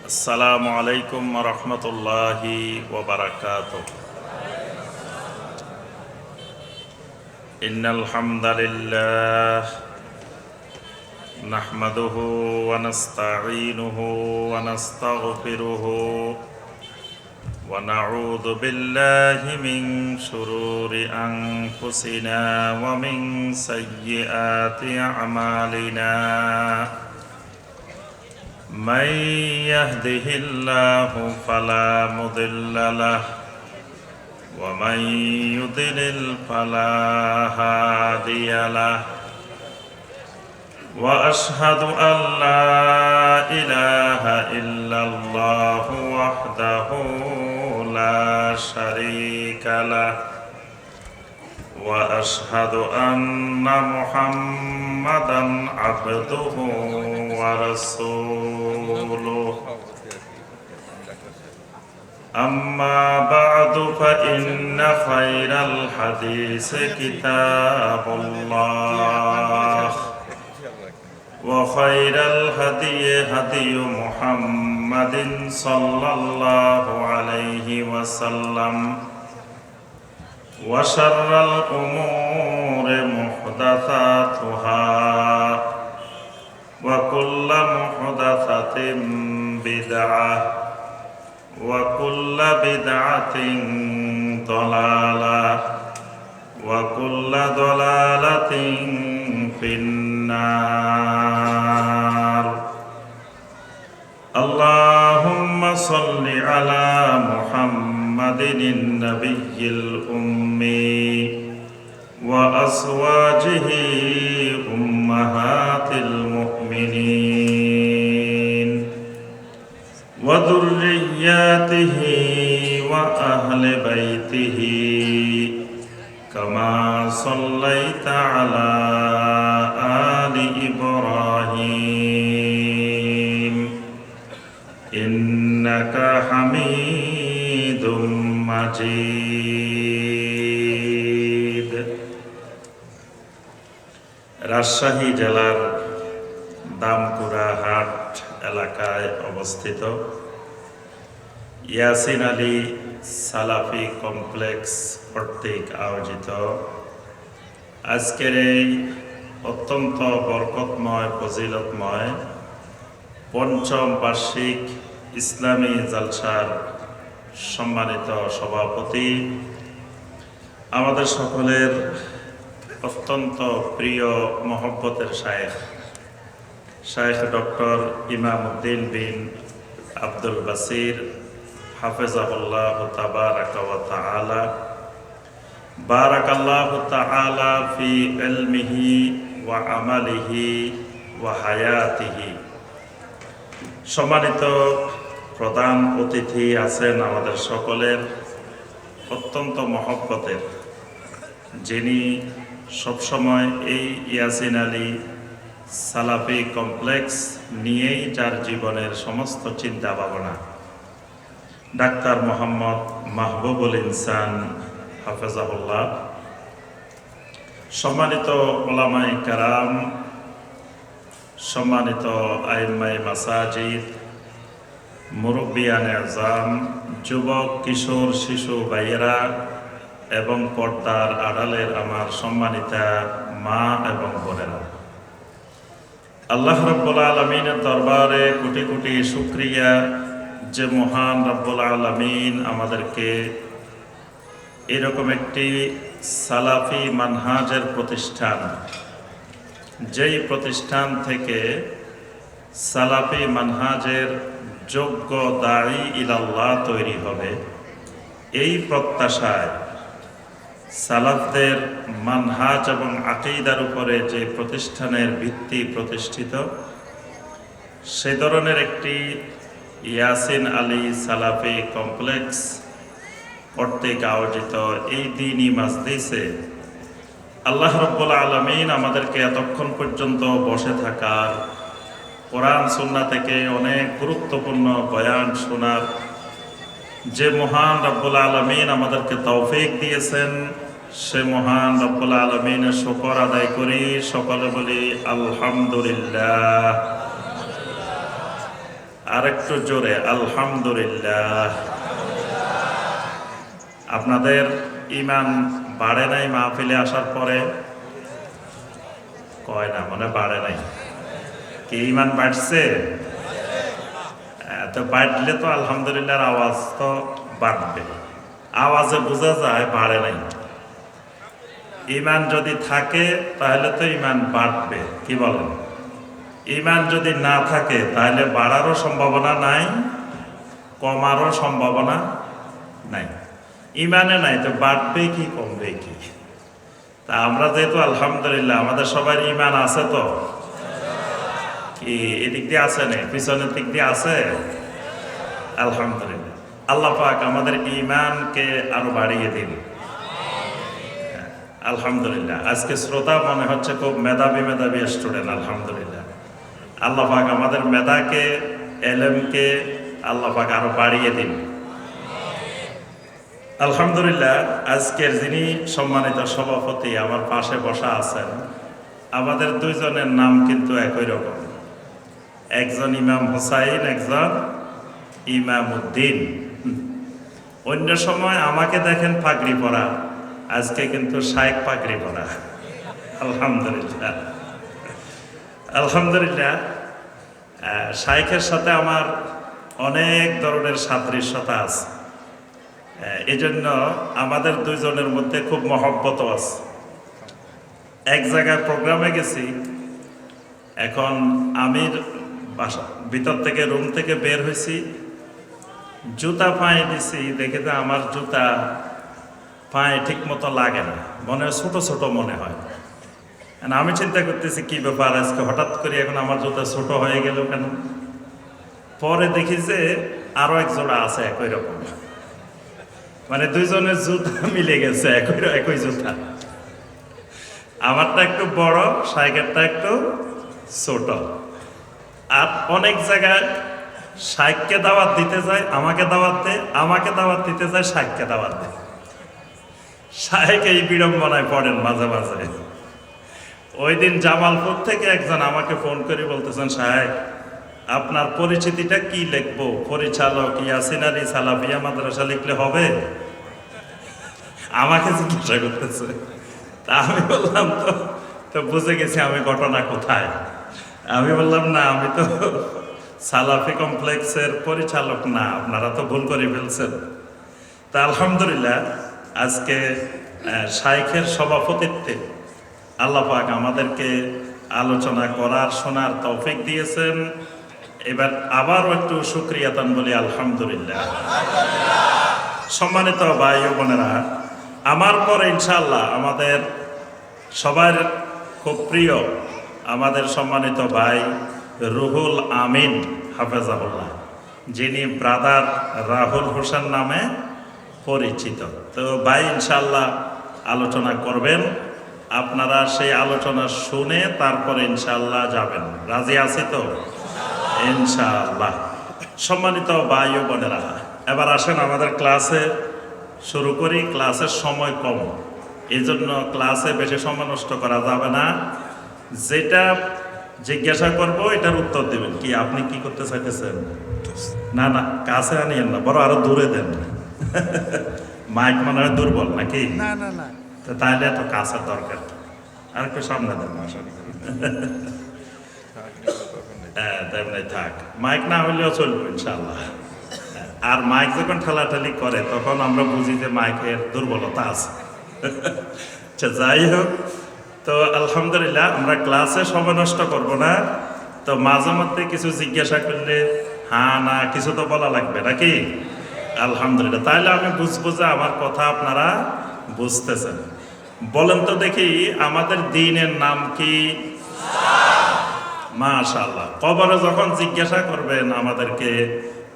আসসালামু আলাইকুম ওয়া রাহমাতুল্লাহি ওয়া বারাকাতুহু। ইন্নাল হামদালিল্লাহ নাহমাদুহু ওয়া নাস্তাঈনুহু ওয়া নাস্তাগফিরুহু ওয়া নাউযু বিল্লাহি মিন শুরুরি আনফুসিনা ওয়া মিন সাইয়্যিআতি আমালিনা। من يهده الله فلا مضل له ومن يضلل فلا هادي له وأشهد أن لا إله إلا الله وحده لا شريك له وأشهد أن محمدًا عبده ورسوله. أما بعد فإن خير الحديث كتاب الله وخير الهدي هدي محمد صلى الله عليه وسلم وشر الأمور محدثاتها وكل محدثة بدعة وكل بدعة ضلالة وكل ضلالة في النار. اللهم صل على محمد النبي الأمي وأزواجه أمهات المؤمنين وذرياته وأهل بيته كما صليت على آل إبراهيم إنك حميد مجيد. রাজশাহী জেলার দামকুড়া হাট এলাকায় অবস্থিত ইয়াসিন আলী সালাফি কমপ্লেক্স কর্তৃক আয়োজিত আজকের এই অত্যন্ত বরকতময় ফজিলতময় পঞ্চম বার্ষিক ইসলামী জালসার সম্মানিত সভাপতি, আমাদের সকলের অত্যন্ত প্রিয় মহব্বতের শায়েখ ডক্টর ইমামউদ্দিন বিন আব্দুল বাসির হাফেজাহুল্লাহ তাবারাকা ওয়া তাআলা, বারাকাল্লাহু তাআলা ফি ইলমিহি ওয়া আমালিহি ওয়া হায়াতিহি। সম্মানিত প্রধান অতিথি আছেন আমাদের সকলের অত্যন্ত মহব্বতের, যিনি সবসময় এই ইয়াসিন আলী সালাফি কমপ্লেক্স নিয়েই যার জীবনের সমস্ত চিন্তা ভাবনা, ডাক্তার মোহাম্মদ মাহবুবুল ইনসান হাফেজাহুল্লাহ। সম্মানিত উলামায়ে কেরাম, সম্মানিত আইম্মায়ে মাসাজিদ, মুরব্বিয়ানে আযম, যুবক কিশোর শিশু ভাইয়েরা এবং পর্দার আড়ালের আমার সম্মানিতা মা এবং বোনেরা, আল্লাহ রাব্বুল আলামিনের দরবারে কোটি কোটি শুকরিয়া যে মহান রাব্বুল আলামিন আমাদেরকে এরকম একটি সালাফি মানহাজের প্রতিষ্ঠান, যেই প্রতিষ্ঠান থেকে সালাফি মানহাজের যোগ্য দাঈ ইলাল্লাহ তৈরি হবে, এই প্রত্যাশায় সালাফদের মানহাজ এবং আকীদার উপরে যে প্রতিষ্ঠানের ভিত্তি প্রতিষ্ঠিত, সে ধরনের একটি ইয়াসিন আলী সালাফি কমপ্লেক্স কর্তৃক আয়োজিত এই দ্বীনি মাজলিসে আল্লাহ রাব্বুল আলামিন আমাদেরকে এতক্ষণ পর্যন্ত বসে থাকার, কোরআন সুন্নাহ থেকে অনেক গুরুত্বপূর্ণ বয়ান শোনার যে মহান রাব্বুল আলামিন আমাদেরকে তৌফিক দিয়েছেন, সে মহান রব্বুল আলামিনের শুকর আদায় করি। সকলে বলি আলহামদুলিল্লাহ। আর একটু জোরে আলহামদুলিল্লাহ। আপনাদের ঈমান বাড়ে নাই মাহফিলে আসার পরে? কয় না, মানে বাড়ে নাই। কি ঈমান বাড়ছে? তো বাড়লে তো আলহামদুলিল্লাহর আওয়াজ তো বাড়বে, আওয়াজে বোঝা যায় বাড়ে নাই। ঈমান যদি থাকে তাহলে তো ঈমান বাড়বে, কি বলেন? ঈমান যদি না থাকে তাহলে বাড়ারও সম্ভাবনা নাই, কমারও সম্ভাবনা নাই। ঈমানে নাই তো বাড়বে কি কমবে কি? তা আমরা যেহেতু আলহামদুলিল্লাহ আমাদের সবার ঈমান আছে, তো কি এদিক দিয়ে আছে না পিছনের দিক দিয়ে আছে? আলহামদুলিল্লাহ। আল্লাহ পাক আমাদের ঈমানকে আরো বাড়িয়ে দিন। আলহামদুলিল্লাহ। আজকে শ্রোতা মনে হচ্ছে খুব মেধাবী মেধাবী স্টুডেন্ট। আলহামদুলিল্লাহ। আল্লাহ পাক আমাদের মেধাকে, এলেমকে আল্লাহ পাক আরো বাড়িয়ে দিন। আলহামদুলিল্লাহ। আজকের যিনি সম্মানিত সভাপতি আমার পাশে বসা আছেন, আমাদের দুইজনের নাম কিন্তু একই রকম। একজন ইমাম হুসাইন, একজন ইমাম উদ্দিন। অন্য সময় আমাকে দেখেন পাগড়ি পরা, আজকে কিন্তু শায়েখ পাগড়ি পরা। আলহামদুলিল্লাহ। আলহামদুলিল্লাহ। শায়েখের সাথে আমার অনেক ধরনের সাদৃশ্যতা আছে, এই জন্য আমাদের দুইজনের মধ্যে খুব মহব্বত আছে। এক জায়গায় প্রোগ্রামে গেছি, এখন আমি বাসা ভিতর থেকে রুম থেকে বের হয়েছি, জুতা পায়ে দিছি, দেখে যে আমার জুতা পায়ে ঠিক মতো লাগে না, মনে হয় ছোট ছোট মনে হয়। আমি চিন্তা করতেছি কি ব্যাপার আজকে হঠাৎ করে এখন আমার জুতা ছোট হয়ে গেল কেন? পরে দেখি যে আরো এক জোড়া আছে একই রকম, মানে দুইজনের জুতা মিলে গেছে, একই জুতা। আমারটা একটু বড়, শাইকেরটা একটু ছোট। আর অনেক জায়গায় শাইককে দাওয়াত দিতে যায় আমাকে দাওয়াত দেয়, আমাকে দাওয়াত দিতে যায় শাইককে দাওয়াত দেয়। শাইক এই বিড়ম্বনায় পড়েন মাঝে মাঝে। ওই দিন জামালপুর থেকে একজন আমাকে ফোন করে বলতেছেন, শাইক আপনার পরিচিতিটা কি লিখবো? পরিচালক ইয়াসিন আলী সালাফিয়া মাদ্রাসা লিখলে হবে? আমাকে জিজ্ঞাসা করতেছে। তা আমি বললাম তো বুঝে গেছি আমি ঘটনা কোথায়। আমি বললাম না, আমি তো সালাফি কমপ্লেক্সের পরিচালক না, আপনারা তো ভুল করে ফেলছেন। তা আলহামদুলিল্লাহ আজকে শাইখের সভাপতিত্বে আল্লাহ পাক আমাদেরকে আলোচনা করার, শোনার তৌফিক দিয়েছেন। এবার আবারও একটু শুকরিয়াতান বলি আলহামদুলিল্লাহ। সম্মানিত ভাই ও বোনেরা, আমার পরে ইনশাআল্লাহ আমাদের সবার খুব প্রিয় আমাদের সম্মানিত ভাই রুহুল আমিন হাফেজাহুল্লাহ, যিনি ব্রাদার রাহুল হোসেন নামে পরিচিত। তো ভাই ইনশাআল্লাহ আলোচনা করবেন, আপনারা সেই আলোচনা শুনে তারপরে ইনশাআল্লাহ যাবেন। রাজি আছি তো? ইনশাআল্লাহ। সম্মানিত ভাই ও বোনেরা, এবার আসেন আমাদের ক্লাসে শুরু করি। ক্লাসের সময় কম, এই জন্য ক্লাসে বেশি সময় নষ্ট করা যাবে না। যেটা জিজ্ঞাসা করব এটার উত্তর দেবেন। কি আপনি কি করতে চাইতেছেন? না না, কাছে আনিয়েন না, বড় আরো দূরে দেন। মাইক মনে হয় দুর্বল নাকি? না না না, তাহলে এত কাছের দরকার, আর একটু সামনে দেন। হ্যাঁ তেমনি থাক, মাইক না হইলেও চলবে ইনশাল্লাহ। আর মাইক যখন ঠেলাঠেলি করে তখন আমরা বুঝি যে মাইকের দুর্বলতা আছে। আচ্ছা যাই হোক, তো আলহামদুলিল্লাহ আমরা ক্লাসে সময় নষ্ট করবো না। তো মাঝে মধ্যে কিছু জিজ্ঞাসা করলে হ্যাঁ না কিছু তো বলা লাগবে নাকি? আলহামদুলিল্লাহ, তাহলে আমি বুঝবো যে আমার কথা আপনারা বুঝতেছেন। বলেন তো দেখি আমাদের দ্বীনের নাম কি? মাশাআল্লাহ। কবরে যখন জিজ্ঞাসা করবেন আমাদেরকে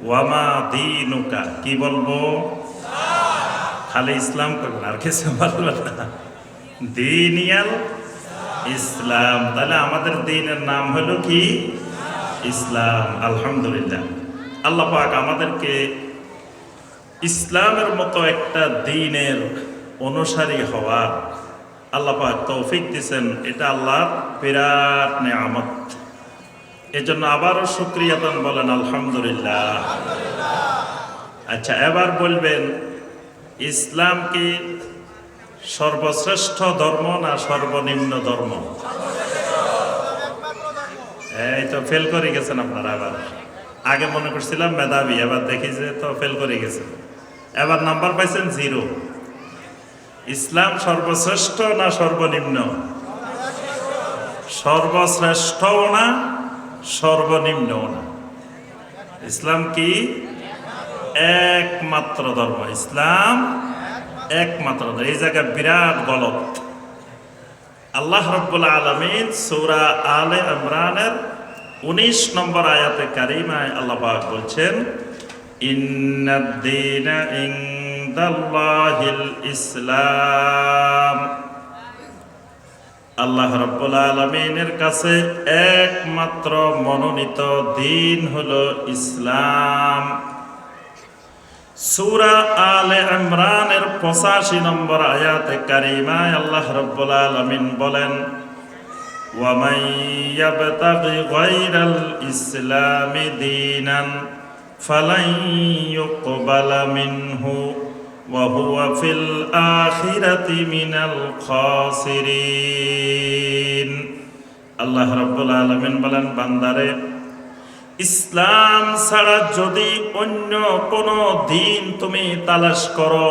ওয়ামা দীনুকা, কি বলবো? খালি ইসলাম করবেন, আর কিছু বলবেন না। দীনিয়াল ইসলাম। তাহলে আমাদের দ্বীনের নাম হলো কি? ইসলাম। আলহামদুলিল্লাহ, আল্লাহ পাক আমাদেরকে ইসলামের মতো একটা দ্বীনের অনুসারী হওয়ার আল্লাহ পাক তৌফিক দিয়েছেন। এটা আল্লাহর বিরাট নেয়ামত। এজন্য আবারও শুকরিয়াতন বলেন আলহামদুলিল্লাহ। আচ্ছা, এবার বলবেন ইসলাম কি সর্বশ্রেষ্ঠ ধর্ম না সর্বনিম্ন ধর্ম? এই তো ফেল করে গেছেন আপনারা। আবার আগে মনে করছিলাম মেধাবী, এবার দেখি যে তো ফেল করে গেছেন। এবার নাম্বার পাইছেন 0। ইসলাম সর্বশ্রেষ্ঠ না সর্বনিম্ন? সর্বশ্রেষ্ঠও না সর্বনিম্নও না। ইসলাম কি একমাত্র ধর্ম। ইসলাম একমাত্র ধর্ম। এই জায়গায় বিরাট গলত। আল্লাহ রাব্বুল আলামিন সূরা আলে ইমরানের 19 নম্বর আয়াতে কারিমায় আল্লাহ পাক বলছেন, ইন্নাদ-দীনা ইনদাল্লাহিল ইসলাম। আল্লাহ রাব্বুল আলামিনের কাছে একমাত্র মনোনীত দ্বীন হলো ইসলাম। সূরা আলে ইমরানের 85 নম্বর আয়াতে কারিমায় আল্লাহ রাব্বুল আলামিন বলেন, ওয়া মান ইয়াবতাগি গায়রাল ইসলামি দীনান ফালান ইউকবালা মিনহু ওয়া হুয়া ফিল আখিরাতি মিনাল খাসিরিন। আল্লাহ রাব্বুল আলামিন বলেন, বান্দারে, ইসলাম ছাড়া যদি অন্য কোনো দিন তুমি তালাশ করো,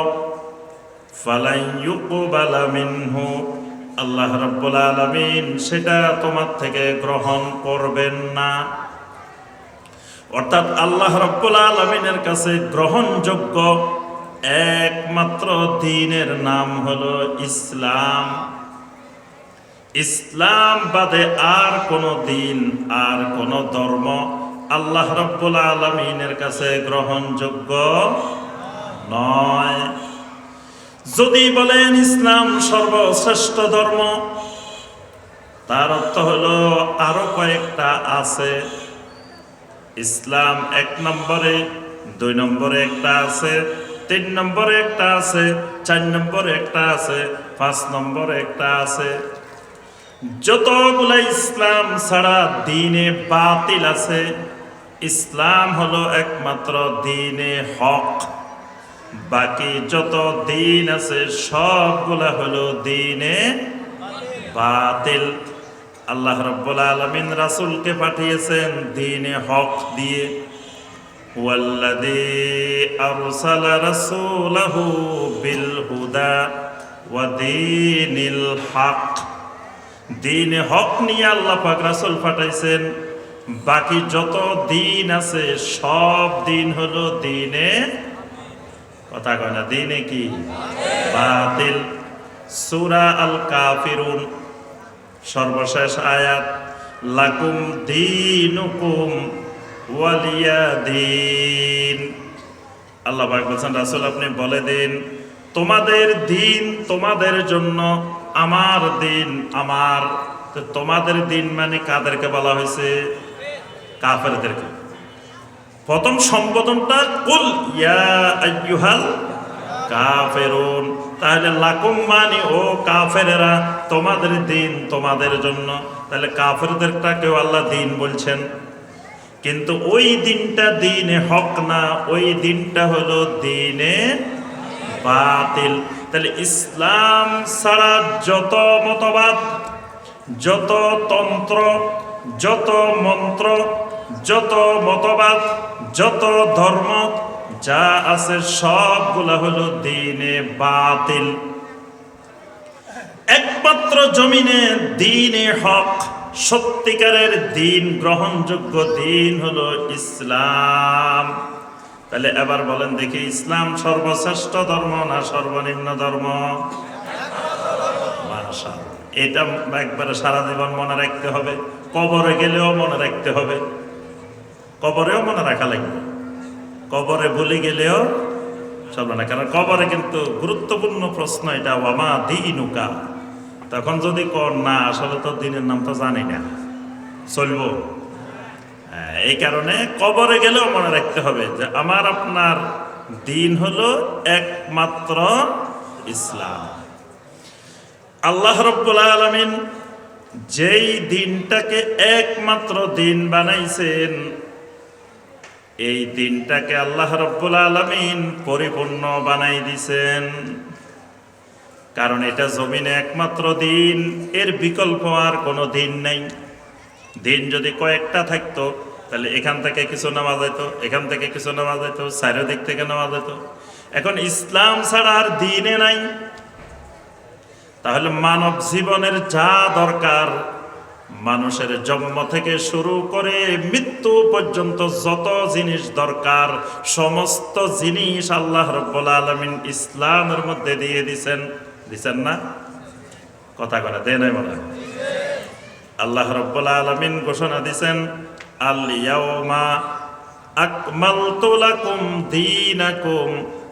ফালাই ইউকবালা মিনহু, আল্লাহ রাব্বুল আলামিন সেটা তোমার থেকে গ্রহণ করবেন না। অর্থাৎ আল্লাহ রাব্বুল আলামিনের কাছে গ্রহণযোগ্য একমাত্র দ্বীনের নাম হলো ইসলাম। ইসলাম বাদে আর কোন দ্বীন, আর কোন ধর্ম আল্লাহ রাব্বুল আলামিনের কাছে গ্রহণযোগ্য নয়। যদি বলেন ইসলাম সর্বশ্রেষ্ঠ ধর্ম, তার অর্থ হলো আরো কয়েকটা আছে। ইসলাম 1 নম্বরে, 2 নম্বরে একটা আছে, 3 নম্বরে একটা আছে, 4 নম্বরে একটা আছে, 5 নম্বরে একটা আছে। যতগুলা ইসলাম ছাড়া দ্বীনে বাতিল আছে, ইসলাম হলো একমাত্র দ্বীনে হক। বাকি যত দ্বীন আছে সবগুলা হলো দ্বীনে বাতিল। আল্লাহ রাব্বুল আলামিন রাসূলকে পাঠিয়েছেন দ্বীনে হক দিয়ে। ওয়াল্লাযী আরসালা রাসূলাহু বিল হুদা ওয়া দীনিল হক। দ্বীনে হক নিয়ে আল্লাহ পাক রাসূল পাঠাইছেন। বাকি যত দ্বীন আছে সব দ্বীন হলো দ্বীনে, কথা কয় না, দ্বীনে কি? বাতিল। সূরা আল কাফিরুন সর্বশেষ আয়াত, লাকুম দীনুকুম ওয়ালিয়া দীন। আল্লাহ পাক বলেন, রাসূল আপনি বলে দিন, তোমাদের দ্বীন তোমাদের জন্য, আমার দ্বীন আমার। তো তোমাদের দ্বীন মানে কাদেরকে বলা হয়েছে? কাফেরদেরকে। প্রথম সম্বোধনটা কুল ইয়া আইয়ুহাল কাফিরুন। তাহলে লাকুম মানে ও কাফেরেরা, তোমাদের দ্বীন তোমাদের জন্য। তাহলে কাফেরদেরটাকেও আল্লাহ দ্বীন বলছেন, কিন্তু ওই দিনটা দ্বীনে হক না, ওই দিনটা হলো দ্বীনে বাতিল। তাহলে ইসলাম ছাড়া যত মতবাদ, যত তন্ত্র, যত মন্ত্র, যত মতবাদ, যত ধর্ম যা আছে সবগুলা হলো দ্বীনে বাতিল। একমাত্র জমিনে দ্বীনে হক, সত্যিকারের দ্বীন, গ্রহণযোগ্য দ্বীন হলো ইসলাম। তাহলে এবার বলেন দেখি, ইসলাম সর্বশ্রেষ্ঠ ধর্ম না সর্বনিম্ন ধর্ম? মাশাআল্লাহ, এটা একবারে সারা জীবন মনে রাখতে হবে। কবরে গেলেও মনে রাখতে হবে, কবরেও মনে রাখা লাগবে। কবরে ভুলে গেলেও চলবে না, কারণ কবরে কিন্তু গুরুত্বপূর্ণ প্রশ্ন এটা, ওয়ামা দীনুকা। তখন যদি কর না আসলে তো দিনের নাম তো জানি না, চলবো? এই কারণে কবরে গেলেও মনে রাখতে হবে যে আমার আপনার দ্বীন হলো একমাত্র ইসলাম। আল্লাহ রাব্বুল আলামিন যেই দিনটাকে একমাত্র দিন বানাইছেন, এই দিনটাকে আল্লাহ রাব্বুল আলামিন পরিপূর্ণ বানাই দিছেন। কারণ এটা জমিনে একমাত্র দিন, এর বিকল্প আর কোনো দিন নেই। দিন যদি কয়েকটা থাকতো তাহলে এখান থেকে কিছু নেওয়া যেত, এখান থেকে কিছু নেওয়া যেত, চারিদিক থেকে নেওয়া যেত। এখন ইসলাম ছাড়া আর দিনে নাই। তাহলে মানব জীবনের যা দরকার, মানুষের জন্ম থেকে শুরু করে মৃত্যু পর্যন্ত যত জিনিস দরকার, সমস্ত জিনিস আল্লাহ রাব্বুল আলামিন ইসলামের মধ্যে দিয়ে দিছেন। দিছেন না? কথা করে দেয় নাই মনে হয়? আল্লাহ রাব্বুল আলামিন ঘোষণা দিছেন, আল ইয়াউমা আকমালতু লাকুম দীনাকুম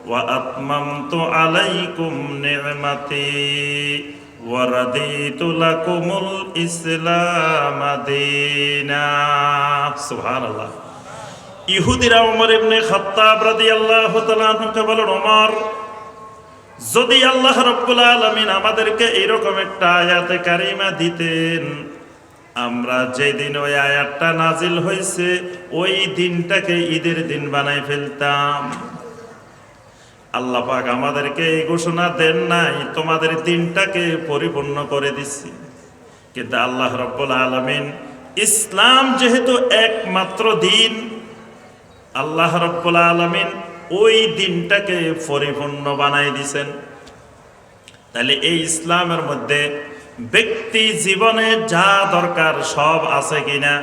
ওয়া আতমামতু আলাইকুম নি'মাতি ওয়া রাদিতু লাকুমুল ইসলাম দীনা। সুবহানাল্লাহ। ইহুদিরা ওমর ইবনে খাত্তাব রাদিয়াল্লাহু তাআলা আনহুকে বলেন, ওমর, যদি আল্লাহ রাব্বুল আলামিন আমাদেরকে এরকম একটা আয়াতে কারিমা দিতেন, আমরা যেদিন ওই আয়াতটা নাজিল হয়েছে ওই দিনটাকে ঈদের দিন বানাই ফেলতাম। আল্লাহ পাক আমাদেরকে এই ঘোষণা দেন নাই, তোমাদের দিনটাকে পরিপূর্ণ করে দিচ্ছি। কিন্তু আল্লাহ রাব্বুল আলামিন ইসলাম যেহেতু একমাত্র দিন, আল্লাহ রাব্বুল আলামিন ওই দিনটাকে পরিপূর্ণ বানাই দিছেন। তাহলে এই ইসলামের মধ্যে ব্যক্তি জীবনে যা দরকার সব আছে কিনা?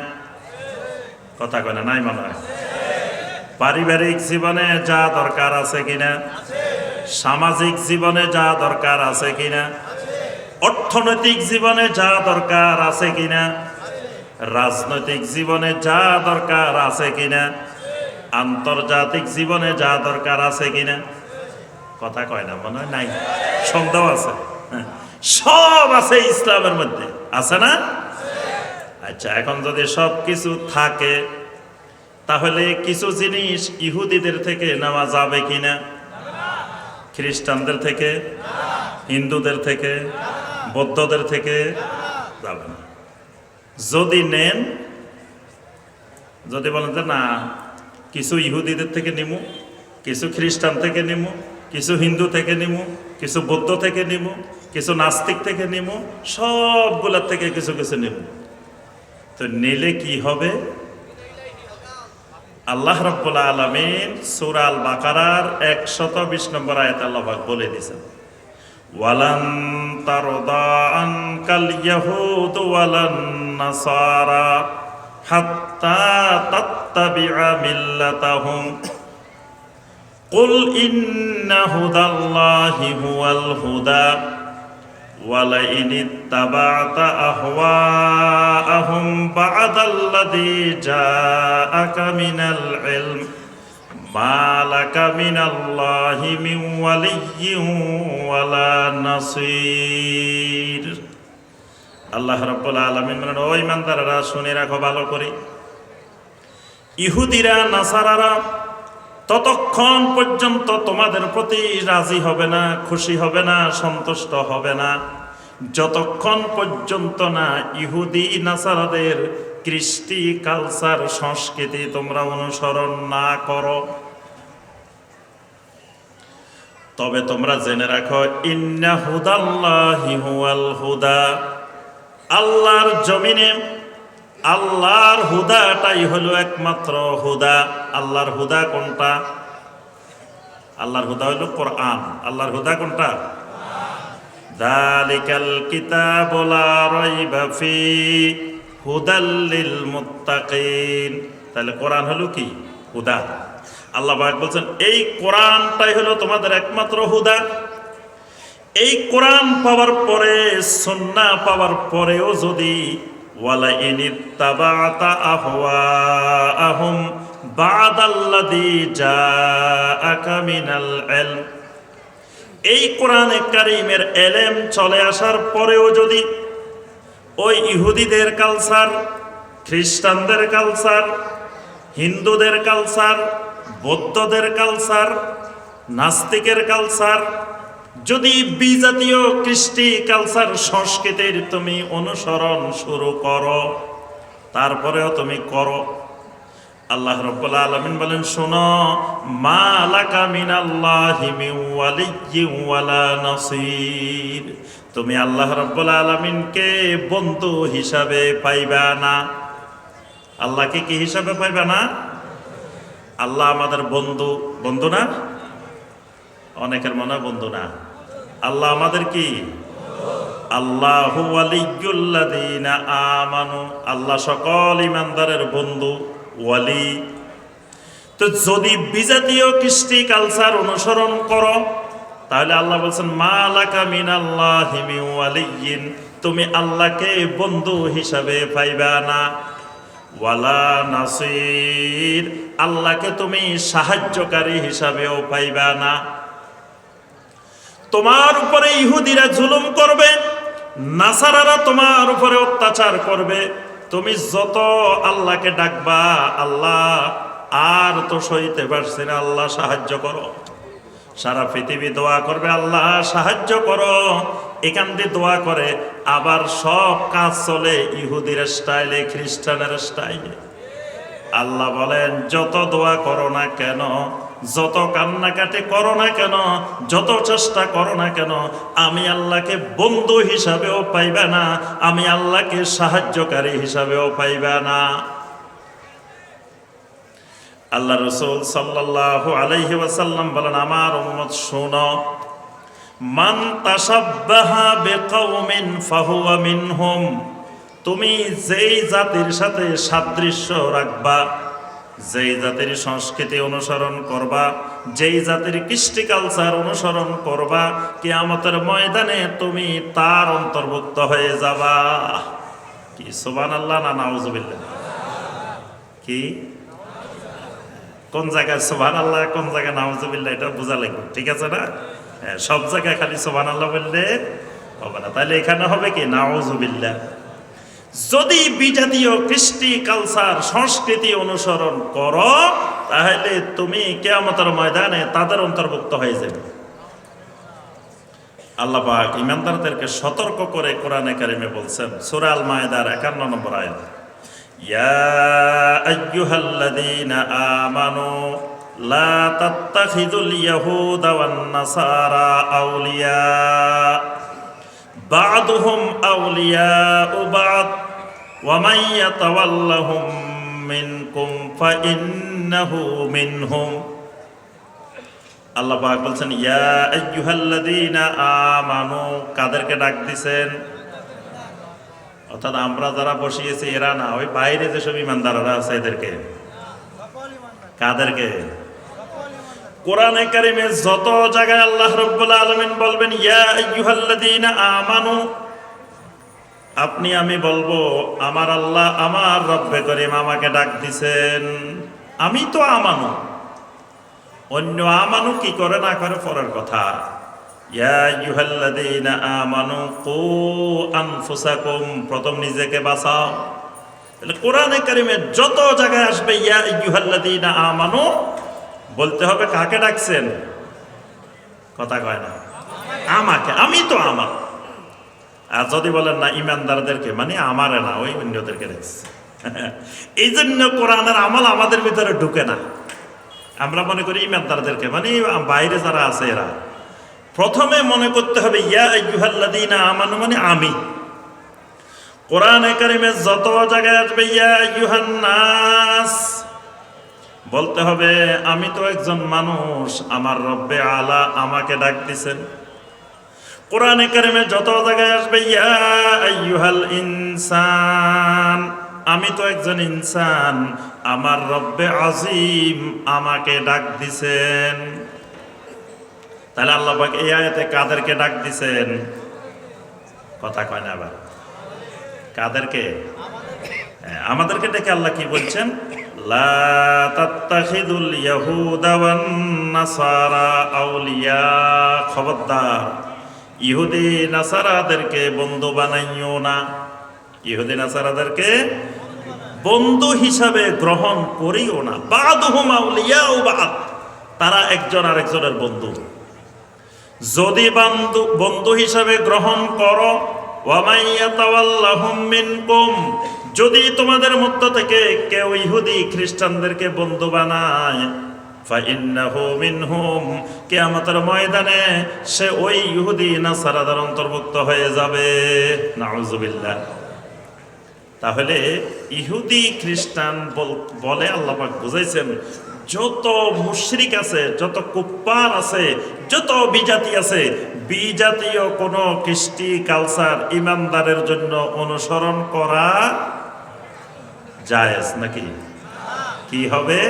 কথা কয় না, নাই মনে হয়? পারিবারিক জীবনে যা দরকার আছে কিনা? সামাজিক জীবনে যা দরকার আছে কিনা? অর্থনৈতিক জীবনে যা দরকার আছে কিনা? রাজনৈতিক জীবনে যা দরকার আছে কিনা? আন্তর্জাতিক জীবনে যা দরকার আছে কিনা? কথা কয় না, মনে হয় নাই, সন্দেহ আছে। সব আছে ইসলামের মধ্যে, আছে না? আচ্ছা, এখন যদি সব কিছু থাকে তাহলে কিছু জিনিস ইহুদিদের থেকে নেওয়া যাবে কিনা? খ্রিস্টানদের থেকে, হিন্দুদের থেকে, বৌদ্ধদের থেকে যাবে না। যদি নেন, যদি বলেন যে না, কিছু ইহুদিদের থেকে নিমু, কিছু খ্রিস্টান থেকে নিমু, কিছু হিন্দু থেকে নিমু, কিছু বৌদ্ধ থেকে নিমু, কিছু নাস্তিক থেকে নিমু, সবগুলোর থেকে কিছু কিছু নিমু, তো নিলে কি হবে? আল্লাহ রাব্বুল আলামিন সূরা আল বাকারার 120 নম্বর আয়াতে আল্লাহ পাক বলে দিয়েছেন, ওয়ালান তারদা আনকাল ইয়াহুদ ওয়ালান নাসারা হাত্তা তাত্তাবিআ মিল্লাতাহুম কুল ইন্না হুদাল্লাহি হুয়াল হুদা ওয়ালাইন ইত্তাবা'তা আহওয়াআহুম বা'দাল্লাযী জাআকা মিনাল ইলম মা লাকা মিনাল্লাহি মিন ওয়ালিয়্যিন ওয়ালা নাসীর। আল্লাহ রাব্বুল আলামিন বলেন, ও ঈমানদাররা, শুনে রাখো ভালো করে, ইহুদিরা নাসারারা ততক্ষণ পর্যন্ত তোমাদের প্রতি রাজি হবে না, খুশি হবে না, সন্তুষ্ট হবে না, যতক্ষণ পর্যন্ত না ইহুদি নাসারাদের কৃষ্টি, কালচার, সংস্কৃতি তোমরা অনুসরণ না করো। তবে তোমরা জেনে রাখো, ইন্না হুদাল্লাহি হুয়াল হুদা, আল্লাহর জমিনে আল্লাহর হুদাটাই হলো একমাত্র হুদা। আল্লাহর হুদা কোনটা? আল্লাহর হুদা হলো কোরআন। আল্লাহর হুদা কোনটা? যালিকাল কিতাবু লা রাইবা ফি হুদাল লিল মুত্তাকিন। তাহলে কোরআন হলো কি? হুদা। আল্লাহ পাক বলছেন, এই কোরআনটাই হলো তোমাদের একমাত্র হুদা। এই কোরআন পাওয়ার পরে, সুন্নাহ পাওয়ার পরেও যদি ওয়ালাইন ইত্তাবা'তা আহওয়াআহুম বা'দাল্লাযী জাআকা মিনাল ইলম, এই কোরআনে কারীমের এলেম চলে আসার পরেও যদি ওই ইহুদিদের কালচার, খ্রিস্টানদের কালচার, হিন্দুদের কালচার, বৌদ্ধদের কালচার, নাস্তিকের কালচার, যদি বিজাতীয় কৃষ্টি কালচার সংস্কৃতির তুমি অনুসরণ শুরু করো, তারপরেও তুমি করো, আল্লাহ রাব্বুল আলামিন বলেন, শোনো, মা লাকা মিনাল্লাহি মিন ওয়ালিয়্যিন ওয়ালা নাসীর, তুমি আল্লাহ রাব্বুল আলামিনকে বন্ধু হিসাবে পাইবা না। আল্লাহকে কি হিসাবে পাইবা না? আল্লাহ আমাদের বন্ধু, বন্ধু না? অনেকের মনে হয় বন্ধু না। আল্লাহ আমাদের কি? আল্লাহু ওয়ালিয়্যুল্লাযীনা আমানু, আল্লাহ সকল ঈমানদারের বন্ধু, ওয়ালি। তো যদি বিজাতীয় কৃষ্টি কালচার অনুসরণ করো, তাহলে আল্লাহ বলছেন, মা লাকা মিনাল্লাহি মিন ওয়ালিয়্যিন, তুমি আল্লাহকে বন্ধু হিসাবে পাইবা না, ওয়ালা নাসির, আল্লাহকে তুমি সাহায্যকারী হিসাবেও পাইবা না। তোমার উপরে ইহুদিরা জুলুম করবে, নাসারারা তোমার উপরে অত্যাচার করবে, তুমি যত আল্লাহকে ডাকবা, আল্লাহ আর তো সইতে পারছি না, আল্লাহ সাহায্য করো। সারা পৃথিবী দোয়া করবে, আল্লাহ সাহায্য করো, এখান দিয়ে দোয়া করে, আবার সব কাজ চলে ইহুদির স্টাইলে, খ্রিস্টানের স্টাইলে। আল্লাহ বলেন, যত দোয়া করো না কেন, যত কান্নাকাটি করো না কেন, যত চেষ্টা করো না কেন, আমি আল্লাহকে বন্ধু হিসাবেও পাইবা না, আমি আল্লাহকে সাহায্যকারী হিসাবেও পাইবা না। আল্লাহ রাসূল সাল্লাল্লাহু আলাইহি ওয়াসাল্লাম বলেন, আমার উম্মত শোনো, মান তাশাব্বাহা বিকওমিন ফাহুয়া মিনহুম, তুমি যেই জাতির সাথে সাদৃশ্য রাখবা, যেই জাতির সংস্কৃতি অনুসরণ করবা, যেই জাতির কৃষ্টি কালচার অনুসরণ করবা, কিয়ামতের ময়দানে তুমি তার অন্তর্ভুক্ত হয়ে যাবা। কি সুবহানাল্লাহ না নাউজুবিল্লাহ? কি কোন জায়গায় সুবহানাল্লাহ, কোন জায়গায় নাউজুবিল্লাহ, এটা বোঝা লাগবে, ঠিক আছে না? সব জায়গায় খালি সুবহানাল্লাহ বললে হবে না, তাহলে এখানে হবে কি নাউজুবিল্লাহ। যদি বিজাতীয় কৃষ্টি কালচার সংস্কৃতি অনুসরণ করো, তাহলে তুমি কিয়ামতের ময়দানে তাদের অন্তর্ভুক্ত হয়ে যাবে। আল্লাহ পাক ঈমানদারদেরকে সতর্ক করে কোরআনে কারিমে বলছেন, সূরা আল মায়েদার 51 নম্বর আয়াত, ইয়া আইয়ুহাল্লাযীনা আমানু লা তাত্তাখিযুল ইয়াহুদা ওয়ান নাসারা আউলিয়া বা'দুহুম আউলিয়াউ বা'দ ওয়া মান ইয়াতাওয়াল্লাহুম মিনকুম ফাইন্নাহু মিনহুম। আল্লাহ পাক বলছেন, ইয়া আইয়ুহাল্লাযীনা আমানু, কাদেরকে ডাক দিছেন? অর্থাৎ আমরা যারা বসিয়েছি এরা না, ওই বাইরে যেসব ইমানদাররা আছে এদেরকে। কাদেরকে? কোরআনে কারিমে যত জায়গায় আল্লাহ রাব্বুল আলামিন বলবেন ইয়া আইয়ুহাল্লাযীনা আমানু, আপনি আমি বলবো আমার আল্লাহ, আমার রব্বে করিম আমাকে ডাক দিছেন, আমি তো আমানু। অন্য আমানু কি করে না করে পরের কথা। ইয়া আইয়ুহাল্লাযীনা আমানু কু আনফুসাকুম, প্রথম নিজেকে বাঁচাও। তাহলে কোরআনে কারিমে যত জায়গায় আসবে ইয়া আইয়ুহাল্লাযীনা আমানু, বলতে হবে কাকে ডাকছেন? কথা কয় না, আমাকে, আমি তো আমার। আর যদি বলেন না ইমানদারদেরকে, মানে আমারে না, ওই অন্যদেরকে ডাকছে। এই জন্য কোরআনের আমল আমাদের ভিতরে ঢুকে না। আমরা মনে করি ইমানদারদেরকে, মানে বাইরে যারা আছে এরা। প্রথমে মনে করতে হবে ইয়া আইয়ুহাল্লাযীনা আমানু মানে আমি। কোরআনে কারিমে যত জায়গায় আসবে ইয়া আইয়ুহান নাস, বলতে হবে আমি তো একজন মানুষ, আমার রব্বে আলা আমাকে ডাক দিছেন। কোরআনে কারিমে যত জায়গায় আসবে ইয়া আইয়ুহাল ইনসান, আমি তো একজন ইনসান, আমার রব্বে আজিম আমাকে ডাক দিছেন। তাহলে আল্লাহ পাক এই আয়াতে কাদেরকে ডাক দিছেন? কথা কয় না আবার, কাদেরকে? আমাদেরকে ডেকে আল্লাহ কি বলছেন? লা তাত্তাখিযুল ইয়াহুদা ওয়ান নাসারা আউলিয়া, খবরদার ইহুদি নাসারাদেরকে বন্ধু বানাইও না, ইহুদি নাসারাদেরকে বন্ধু হিসাবে গ্রহণ করিও না। বা'দুহুম আউলিয়াউ বা'দ, তারা একজন আরেকজনের বন্ধু। যদি বন্ধু বন্ধু হিসাবে গ্রহণ করো, ওয়া মান ইয়াতাওয়াল্লাহুম মিনকুম, যদি তোমাদের মধ্য থেকে কেউ ইহুদি খ্রিস্টানদেরকে বন্ধু বানায়, ফাইন্নাহু মিনহুম, কিয়ামতের ময়দানে সে ওই ইহুদি নাসারাদের অন্তর্ভুক্ত হয়ে যাবে। নাউযুবিল্লাহ। তাহলে ইহুদি খ্রিস্টান বলে আল্লাহ পাক বুঝাইছেন, যত মুশরিক আছে, যত কুফফার আছে, যত বিজাতি আছে, বিজাতীয় কোন কৃষ্টি কালচার ইমানদারের জন্য অনুসরণ করা জায়েজ নাকি? কি হবে?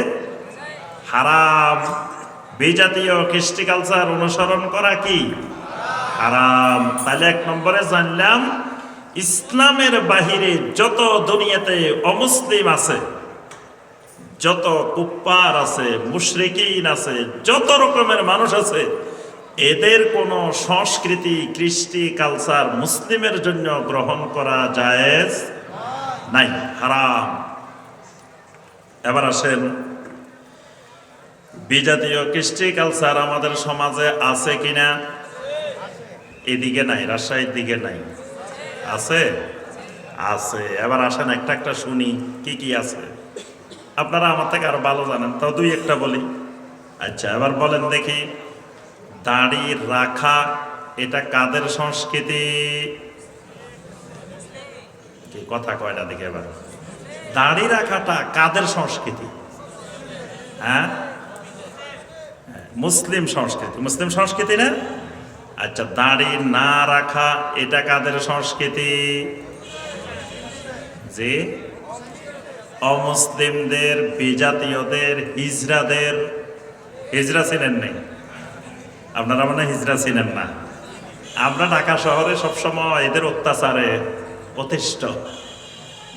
হারাম। বিজাতীয় কৃষ্টি কালচার অনুসরণ করা কি হারাম। তাহলে এক নম্বরে জানলাম, ইসলামের বাহিরে যত দুনিয়াতে অমুসলিম আছে, যত কুফফার আছে, মুশরিকিন আছে, যত রকমের মানুষ আছে, এদের কোনো সংস্কৃতি কৃষ্টি কালচার মুসলিমের জন্য গ্রহণ করা জায়েজ নাই, হারাম। এবার আসেন, বিজাতীয় কৃষ্টি কালচার আমাদের সমাজে আছে কিনা? এদিকে নাই, রাজশাহীর দিকে নাই, আছে? আছে। এবার আসেন একটা একটা শুনি কি কি আছে। আপনারা আমার থেকে আরো ভালো জানেন, তাও দুই একটা বলি। আচ্ছা, এবার বলেন দেখি, দাড়ি রাখা এটা কাদের সংস্কৃতি? কি কথা কয়টা দিকে? এবার দাড়ি রাখাটা কাদের সংস্কৃতি? হ্যাঁ, মুসলিম সংস্কৃতি। মুসলিম সংস্কৃতি না? আচ্ছা, দাড়ি না রাখা এটা কাদের সংস্কৃতি? যে অমুসলিমদের, বিজাতীয়দের, হিজড়াদের। হিজড়া চিনেন নেই আপনারা? মানে হিজড়া চিনেন না? আমরা ঢাকা শহরে সবসময় এদের অত্যাচারে অতিষ্ঠ।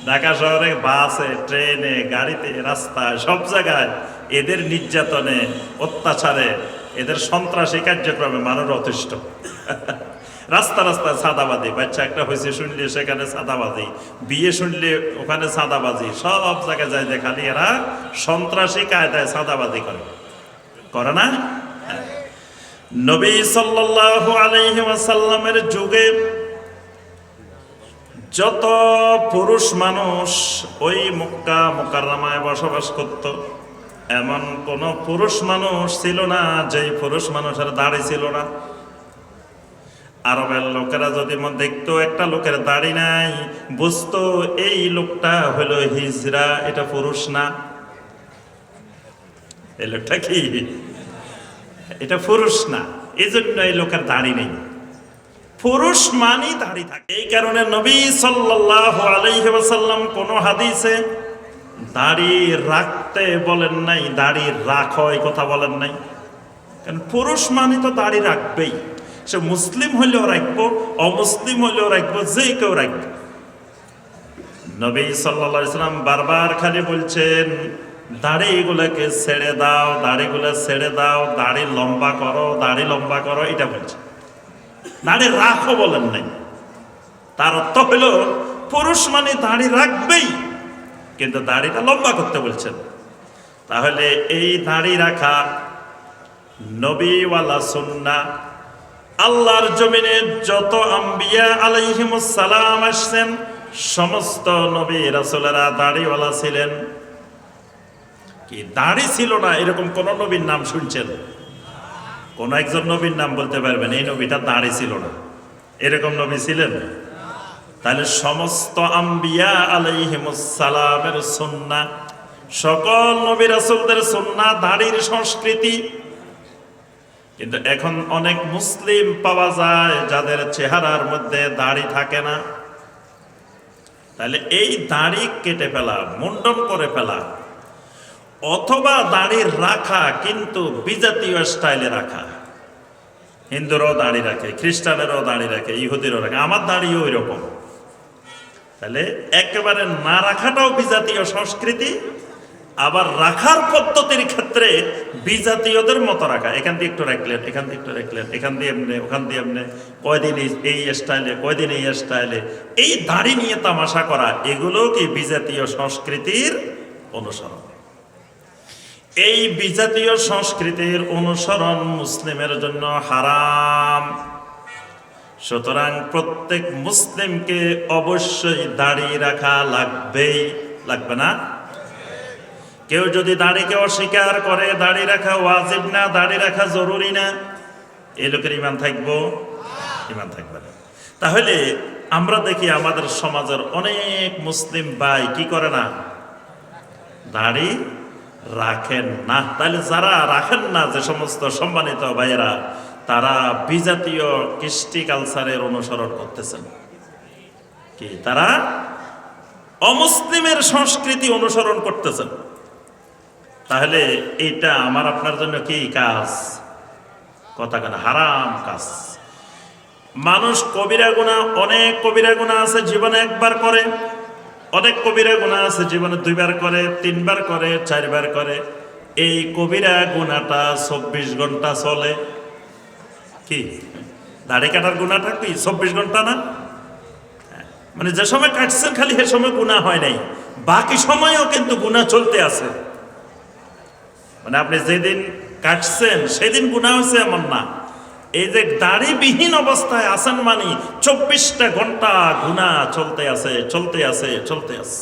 ঢাকা শহরে বাসে, ট্রেনে, গাড়িতে, রাস্তায়, সব জায়গায় এদের নির্যাতনে, অত্যাচারে, এদের সন্ত্রাসী কার্যক্রমে মানুষ অতিষ্ঠ। রাস্তা রাস্তায় চাঁদাবাজি, বাচ্চা একটা হয়েছে শুনলে সেখানে চাঁদাবাজি, বিয়ে শুনলে ওখানে চাঁদাবাজি, সব জায়গায় যায় যে খালি এরা সন্ত্রাসী কায়দায় চাঁদাবাজি করে না? নবী সাল্লাল্লাহু আলাইহি ওয়াসাল্লামের যুগে যত পুরুষ মানুষ ওই মক্কা মুকাররমায় বসবাস করত, এমন কোন পুরুষ মানুষ ছিল না যেই পুরুষ মানুষের দাড়ি ছিল না। আরবের লোকেরা যদি দেখতো একটা লোকের দাড়ি নাই, বুঝতো এই লোকটা হলো হিজড়া, এটা পুরুষ না। এই লোকটা কি? এটা পুরুষ না, এই জন্য এই লোকের দাড়ি নেই। পুরুষ মানি দাড়ি থাকে। এই কারণে নবী সাল্লাল্লাহু আলাইহি ওয়াসাল্লাম কোন হাদিসে দাড়ি রাখতে বলেন নাই, দাড়ি রাখো এই কথা বলেন নাই। কারণ পুরুষ মানি তো দাড়ি রাখবেই, সে মুসলিম হইলেও রাখবো, অমুসলিম হইলেও রাখবো, যে কেউ রাখবে। নবী সাল্লাল্লাহু আলাইহি ওয়াসাল্লাম বারবার খালি বলছেন, দাড়িগুলোকে ছেড়ে দাও, দাড়িগুলো ছেড়ে দাও, দাড়ি লম্বা করো, দাড়ি লম্বা করো, এটা বলছে। দাড়ি রাখো বলেন নাই। তার অর্থ হইল পুরুষ মানে দাড়ি রাখবেই, কিন্তু দাড়িটা লম্বা করতে বলছেন। তাহলে এই দাড়ি রাখা নবীওয়ালা সুন্নাহ। আল্লাহর জমিনে যত আম্বিয়া আলাইহিমুস সালাম আসছেন, সমস্ত নবী রাসূলেরা দাড়িওয়ালা ছিলেন। কি দাড়ি ছিল না এরকম কোন নবীর নাম শুনছেন? কোন একজন নবীর নাম বলতে পারবেন এই নবীটা দাড়ি ছিল না, এরকম নবী ছিলেন? তাহলে সমস্ত আম্বিয়া আলাইহিমুস সালামের সুন্নাহ, সকল নবী রাসূলদের সুন্নাহ দাড়ির সংস্কৃতি। কিন্তু এখন অনেক মুসলিম পাওয়া যায় যাদের চেহারার মধ্যে দাড়ি থাকে না। তাহলে এই দাড়ি কেটে ফেলা, মুন্ডন করে ফেলা, অথবা দাড়ি রাখা কিন্তু বিজাতীয় স্টাইলে রাখা। হিন্দুরাও দাড়ি রাখে, খ্রিস্টানেরও দাড়ি রাখে, ইহুদিরও রাখে, আমার দাড়িও ওই রকম। তাহলে একেবারে না রাখাটাও বিজাতীয় সংস্কৃতি, আবার রাখার পদ্ধতির ক্ষেত্রে বিজাতীয়দের মতো রাখা। এখান দিয়ে একটু রাখলেন, এখান দিয়ে একটু রাখলেন, এখান দিয়ে এমনি, ওখান দিয়ে এমনি, কয়দিন এই স্টাইলে, কয়দিন এই স্টাইলে, এই দাড়ি নিয়ে তামাশা করা, এগুলো কি বিজাতীয় সংস্কৃতির অনুসরণ। এই বিজাতীয় সংস্কৃতির অনুসরণ মুসলিমের জন্য হারাম। সুতরাং প্রত্যেক মুসলিমকে অবশ্যই দাড়ি রাখা লাগবেই, লাগবে না? কেউ যদি দাড়িকে অস্বীকার করে, দাড়ি রাখা ওয়াজিব না, দাড়ি রাখা জরুরি না, এই লোকের ঈমান থাকবো? ঈমান থাকবে না। তাহলে আমরা দেখি আমাদের সমাজের অনেক মুসলিম ভাই কি করে না, দাড়ি রাখেন না। তাহলে যারা রাখেন না, যে সমস্ত সম্মানিত ভাইয়েরা, তারা বিজাতীয় কৃষ্টি কালচারের অনুসরণ করতেছেন। কি তারা অমুসলিমের সংস্কৃতি অনুসরণ করতেছেন। তাহলে এইটা আমার আপনার জন্য কি কাজ? কথা কেন, হারাম কাজ। মানুষ কবিরা গুনাহ, অনেক কবিরা গুনাহ আছে জীবনে একবার করে, অনেক কবিরা গুনাহ আছে জীবনে দুইবার করে, তিনবার করে, চারবার করে। এই কবিরা গুনাহটা 24 ঘন্টা চলে। কি দাড়ি কাটার গুনাহটা কি 24 ঘন্টা না? মানে যে সময় কাটছেন খালি সে সময় গুনাহ হয় নাই, বাকি সময়ও কিন্তু গুনাহ চলতে আছে। মানে আপনি যেদিন কাটছেন সেদিন গুনাহ হয়েছে এমন না। এই যে দাড়িবিহীন অবস্থায় আছেন মানে 24টা ঘন্টা গুনাহ চলতে আছে, চলতে আছে, চলতে আছে।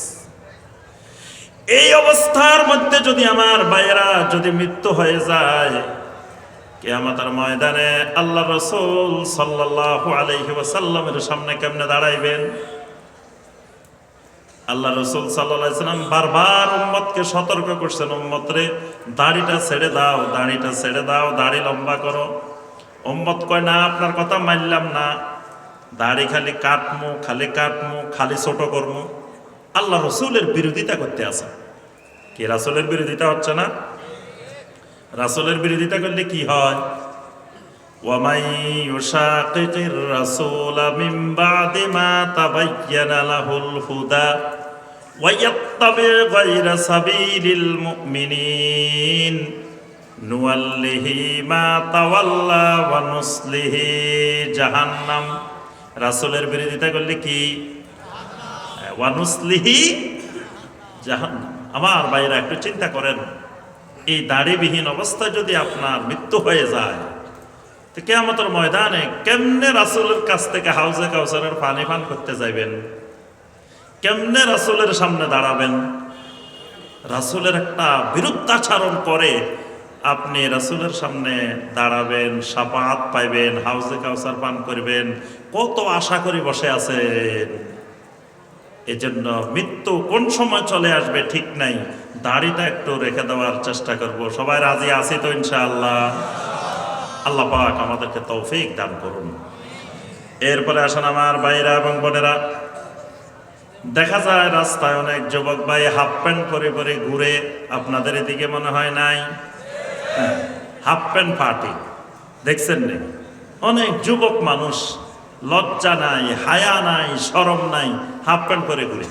এই অবস্থার মধ্যে যদি আমার ভাইয়েরা যদি মৃত্যু হয়ে যায়, কিয়ামতের ময়দানে আল্লাহ রাসূল সাল্লাল্লাহু আলাইহি ওয়াসাল্লামের সামনে কেমনে দাঁড়াইবেন? আল্লাহ রাসূল সাল্লাল্লাহু আলাইহি ওয়াসাল্লাম বারবার উম্মতকে সতর্ক করছেন, উম্মত রে দাড়িটা ছেড়ে দাও, দাড়িটা ছেড়ে দাও, দাড়ি লম্বা করো। উম্মত কয় না, আপনার কথা মানলাম না, দাড়ি খালি কাটমু, খালি কাটমু, খালি ছোট করমু। আল্লাহ রাসূলের বিরোধিতা করতে আছে। কি রাসূলের বিরোধিতা হচ্ছে না? রাসূলের বিরোধিতা করলে কি হয়? ওয়ামাই ইউশাকিকির রাসূলা মিন বাদি মা তাবায়্যানা লাহুল হুদা ওয়া ইয়াত্তাবি গায়রা সাবিলিল মুমিনিন নুওয়াল্লিহি মা তাওয়াল্লা ওয়া নুসলিহি জাহান্নাম। রাসূলের বিরোধিতা করলে কি? ওয়া নুসলিহি জাহান্নাম। আমার ভাইরা একটু চিন্তা করেন, এই দাড়িবিহীন অবস্থায় যদি আপনার মৃত্যু হয়ে যায়, তো কিয়ামতের ময়দানে কেমনে রাসূলের কাছ থেকে হাউজে কাউসারের পানি পান করতে যাবেন? কেমনে রাসূলের সামনে দাঁড়াবেন? রাসূলের একটা বিরুদ্ধাচরণ করে আপনি রাসূলের সামনে দাঁড়াবেন, শাফাআত পাইবেন, হাউজে কাউসার পান করবেন, কত আশা করে বসে আছেন। এজন্য মৃত্যু কোন সময় চলে আসবে ঠিক নাই। দাড়িটা একটু রেখে দেওয়ার চেষ্টা করব। সবাই রাজি আছি তো ইনশাআল্লাহ? আল্লাহ পাক আমাদেরকে তৌফিক দান করুন। এরপরে আসেন আমার ভাইরা এবং বোনেরা, দেখা যায় রাস্তায় অনেক যুবক ভাই হাফ প্যান্ট পরে পরে ঘুরে। আপনাদের এদিকে মনে হয় নাই? হাফ প্যান্ট পার্টি দেখছেন না? অনেক যুবক মানুষ লজ্জা নাই, হায়া নাই, শরম নাই, হাফ প্যান্ট পরে ঘুরে।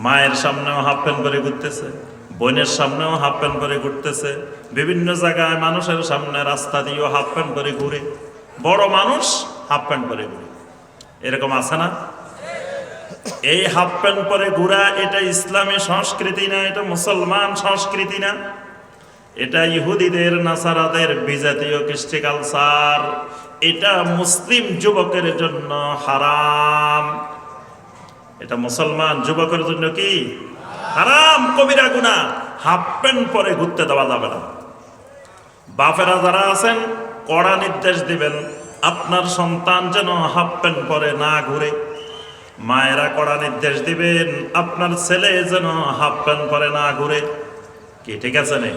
মায়ের সামনেও হাফ প্যান্ট পরে ঘুরতেছে, বোনের সামনেও হাফ প্যান্ট পরে ঘুরতেছে, বিভিন্ন জায়গায় মানুষের সামনে রাস্তা দিয়েও হাফ প্যান্ট পরে ঘুরে। বড় মানুষ হাফ প্যান্ট পরে ঘুরে, এরকম আছে না? এই হাফ প্যান্ট পরে ঘুরা এটা ইসলামী সংস্কৃতি না, এটা মুসলমান সংস্কৃতি না, এটা ইহুদিদের নাসারাদের বিজাতীয় কৃষ্টি কালচার। এটা মুসলিম যুবকের জন্য হারাম। এটা মুসলমান যুবকের জন্য কি হারাম, কবিরা গুনাহ। হাফ প্যান্ট পরে ঘুরতে দেওয়া যাবে না। বাপেরা যারা আছেন কড়া নির্দেশ দিবেন আপনার সন্তান যেন হাফ প্যান্ট পরে না ঘুরে। মায়েরা কড়া নির্দেশ দিবেন আপনার ছেলে যেন হাফ প্যান্ট পরে না ঘুরে। কি ঠিক আছে না?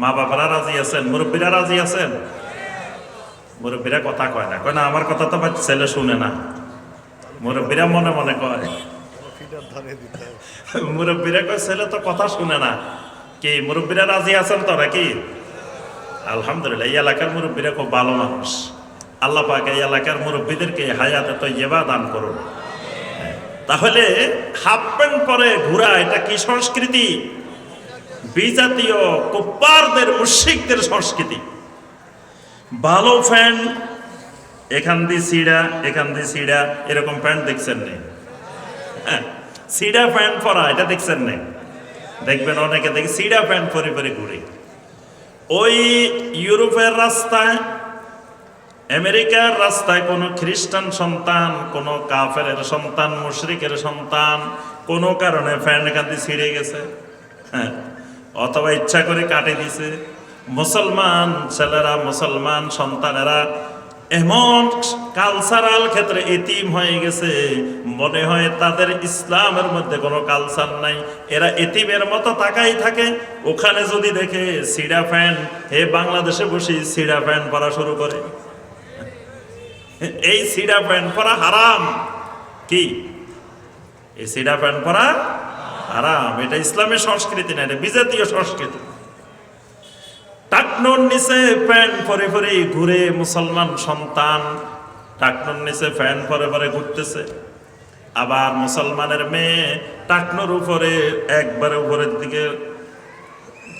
মা বাবারা রাজি আছেন? মুরব্বীরা রাজি আছেন? মুরব্বীরা কথা কয় না, কয় না আমার কথা তো আমার ছেলে শুনে না। মুরব্বীরা মনে মনে কয়, মুরব্বীরা কয় ছেলে তো কথা শুনে না। কি মুরব্বীরা রাজি আছেন তো নাকি? আলহামদুলিল্লাহ, এই এলাকার মুরব্বীরা খুব ভালো মানুষ। আল্লাহ পাক এই এলাকার মুরব্বীদেরকে হায়াতে তয়্যিবা দান করুন। তাহলে হাফ প্যান্ট পরে ঘোরা এটা কি সংস্কৃতি? বিজাতীয় কুফফারদের, মুশরিকদের সংস্কৃতি। ভালো প্যান্ট এখান দিয়ে সিঁড়া, এখান দিয়ে সিঁড়া, এরকম প্যান্ট দেখছেন না? হ্যাঁ, সিঁড়া প্যান্ট পরা এটা দেখছেন না? দেখবেন অনেকে দেখি সিডা প্যান্ট পরে পরে ঘুরে। ওই ইউরোপের রাস্তায়, আমেরিকার রাস্তায় কোনো খ্রিস্টান সন্তান, কোনো কাফেরের সন্তান, মুশরিকের সন্তান কোনো কারণে প্যান্ট কাঁদি ছিঁড়ে গেছে, হ্যাঁ, অথবা ইচ্ছা করে কাটে দিছে, মুসলমান ছেলেরা, মুসলমান সন্তানেরা এমন কালচারাল ক্ষেত্রে এতিম হয়ে গেছে, মনে হয় তাদের ইসলামের মধ্যে কোনো কালচার নাই, এরা এতিমের মতো তাকাই থাকে। ওখানে যদি দেখে সিডা প্যান্ট, হে বাংলাদেশে বসে সিডা প্যান্ট পরা শুরু করে। এই সিডা প্যান্ট পরা হারাম। কি এই সিডা প্যান্ট পরা হারাম? এটা ইসলামের সংস্কৃতি না, এটা বিজাতীয় সংস্কৃতি। টাকনোর নিচে প্যান্ট পরে পরে ঘুরে মুসলমান সন্তান, টাকনোর নিচে প্যান্ট পরে পরে ঘুরতেছে। আবার মুসলমানের মেয়ে টাকনোর উপরে একবারে উপরের দিকে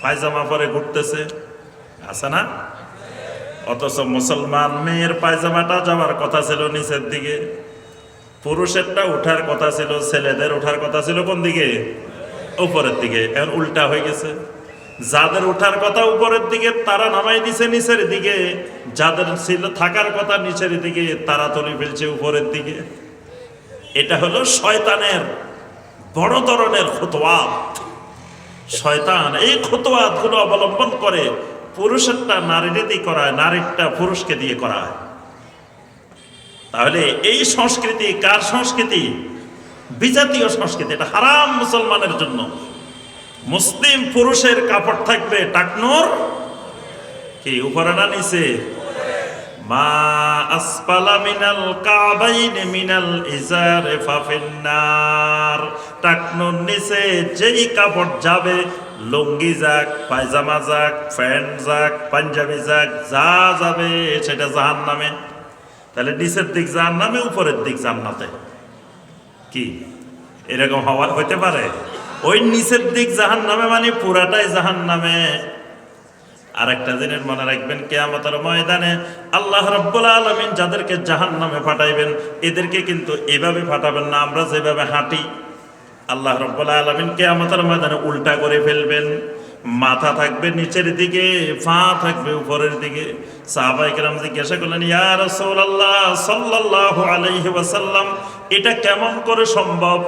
পায়জামা পরে ঘুরতেছে, আছে না? অথচ মুসলমান মেয়ের পায়জামাটা যাওয়ার কথা ছিল নিচের দিকে, পুরুষেরটা উঠার কথা ছিল, ছেলেদের ওঠার কথা ছিল কোন দিকে? উপরের দিকে। এখন উল্টা হয়ে গেছে। যাদের ওঠার কথা উপরের দিকে তারা নামাই দিছে নিচের দিকে, যাদের ছিল থাকার কথা নিচের দিকে তারা তুলে ফেলছে উপরের দিকে। এটা হলো শয়তানের বড় ধরনের খুতওয়াত। শয়তান এই খুতওয়াত গুলো অবলম্বন করে পুরুষেরটা নারীর দিয়ে করায়, নারীরটা পুরুষকে দিয়ে করায়। তাহলে এই সংস্কৃতি কার সংস্কৃতি? বিজাতীয় সংস্কৃতি। এটা হারাম মুসলমানের জন্য। মুসলিম পুরুষের কাপড় থাকবে টাকনোর কি উপরে না নিচে? মা আসফালা মিনাল কাবাইনি মিনাল ইজারে ফাফিন্নার। টাকনোর নিচে যেই কাপড় যাবে, লুঙ্গি যাক, পায়জামা যাক, প্যান্ট যাক, পাঞ্জাবি যাক, যা যাবে সেটা জাহান্নামে। তাহলে নিচের দিক জাহান্নামে, উপরের দিক জান্নাতে। কি এরকম হওয়া হইতে পারে? ওই নিচের দিক জাহান্নামে মানে পুরাটাই জাহান্নামে। আর একটা জিনিস মনে রাখবেন, কিয়ামতের ময়দানে আল্লাহ রাব্বুল আলামিন যাদেরকে জাহান্নামে পাঠাইবেন, এদেরকে কিন্তু এভাবে পাঠাবেন না আমরা যেভাবে হাঁটি। আল্লাহ রাব্বুল আলামিন কিয়ামতের ময়দানে উল্টা করে ফেলবেন। মাথা থাকবে নিচের দিকে, পা থাকবে উপরের দিকে। সাহাবায়ে কেরাম জিজ্ঞাসা করলেন, ইয়া রাসূলুল্লাহ সাল্লাল্লাহু আলাইহি ওয়াসাল্লাম, এটা কেমন করে সম্ভব?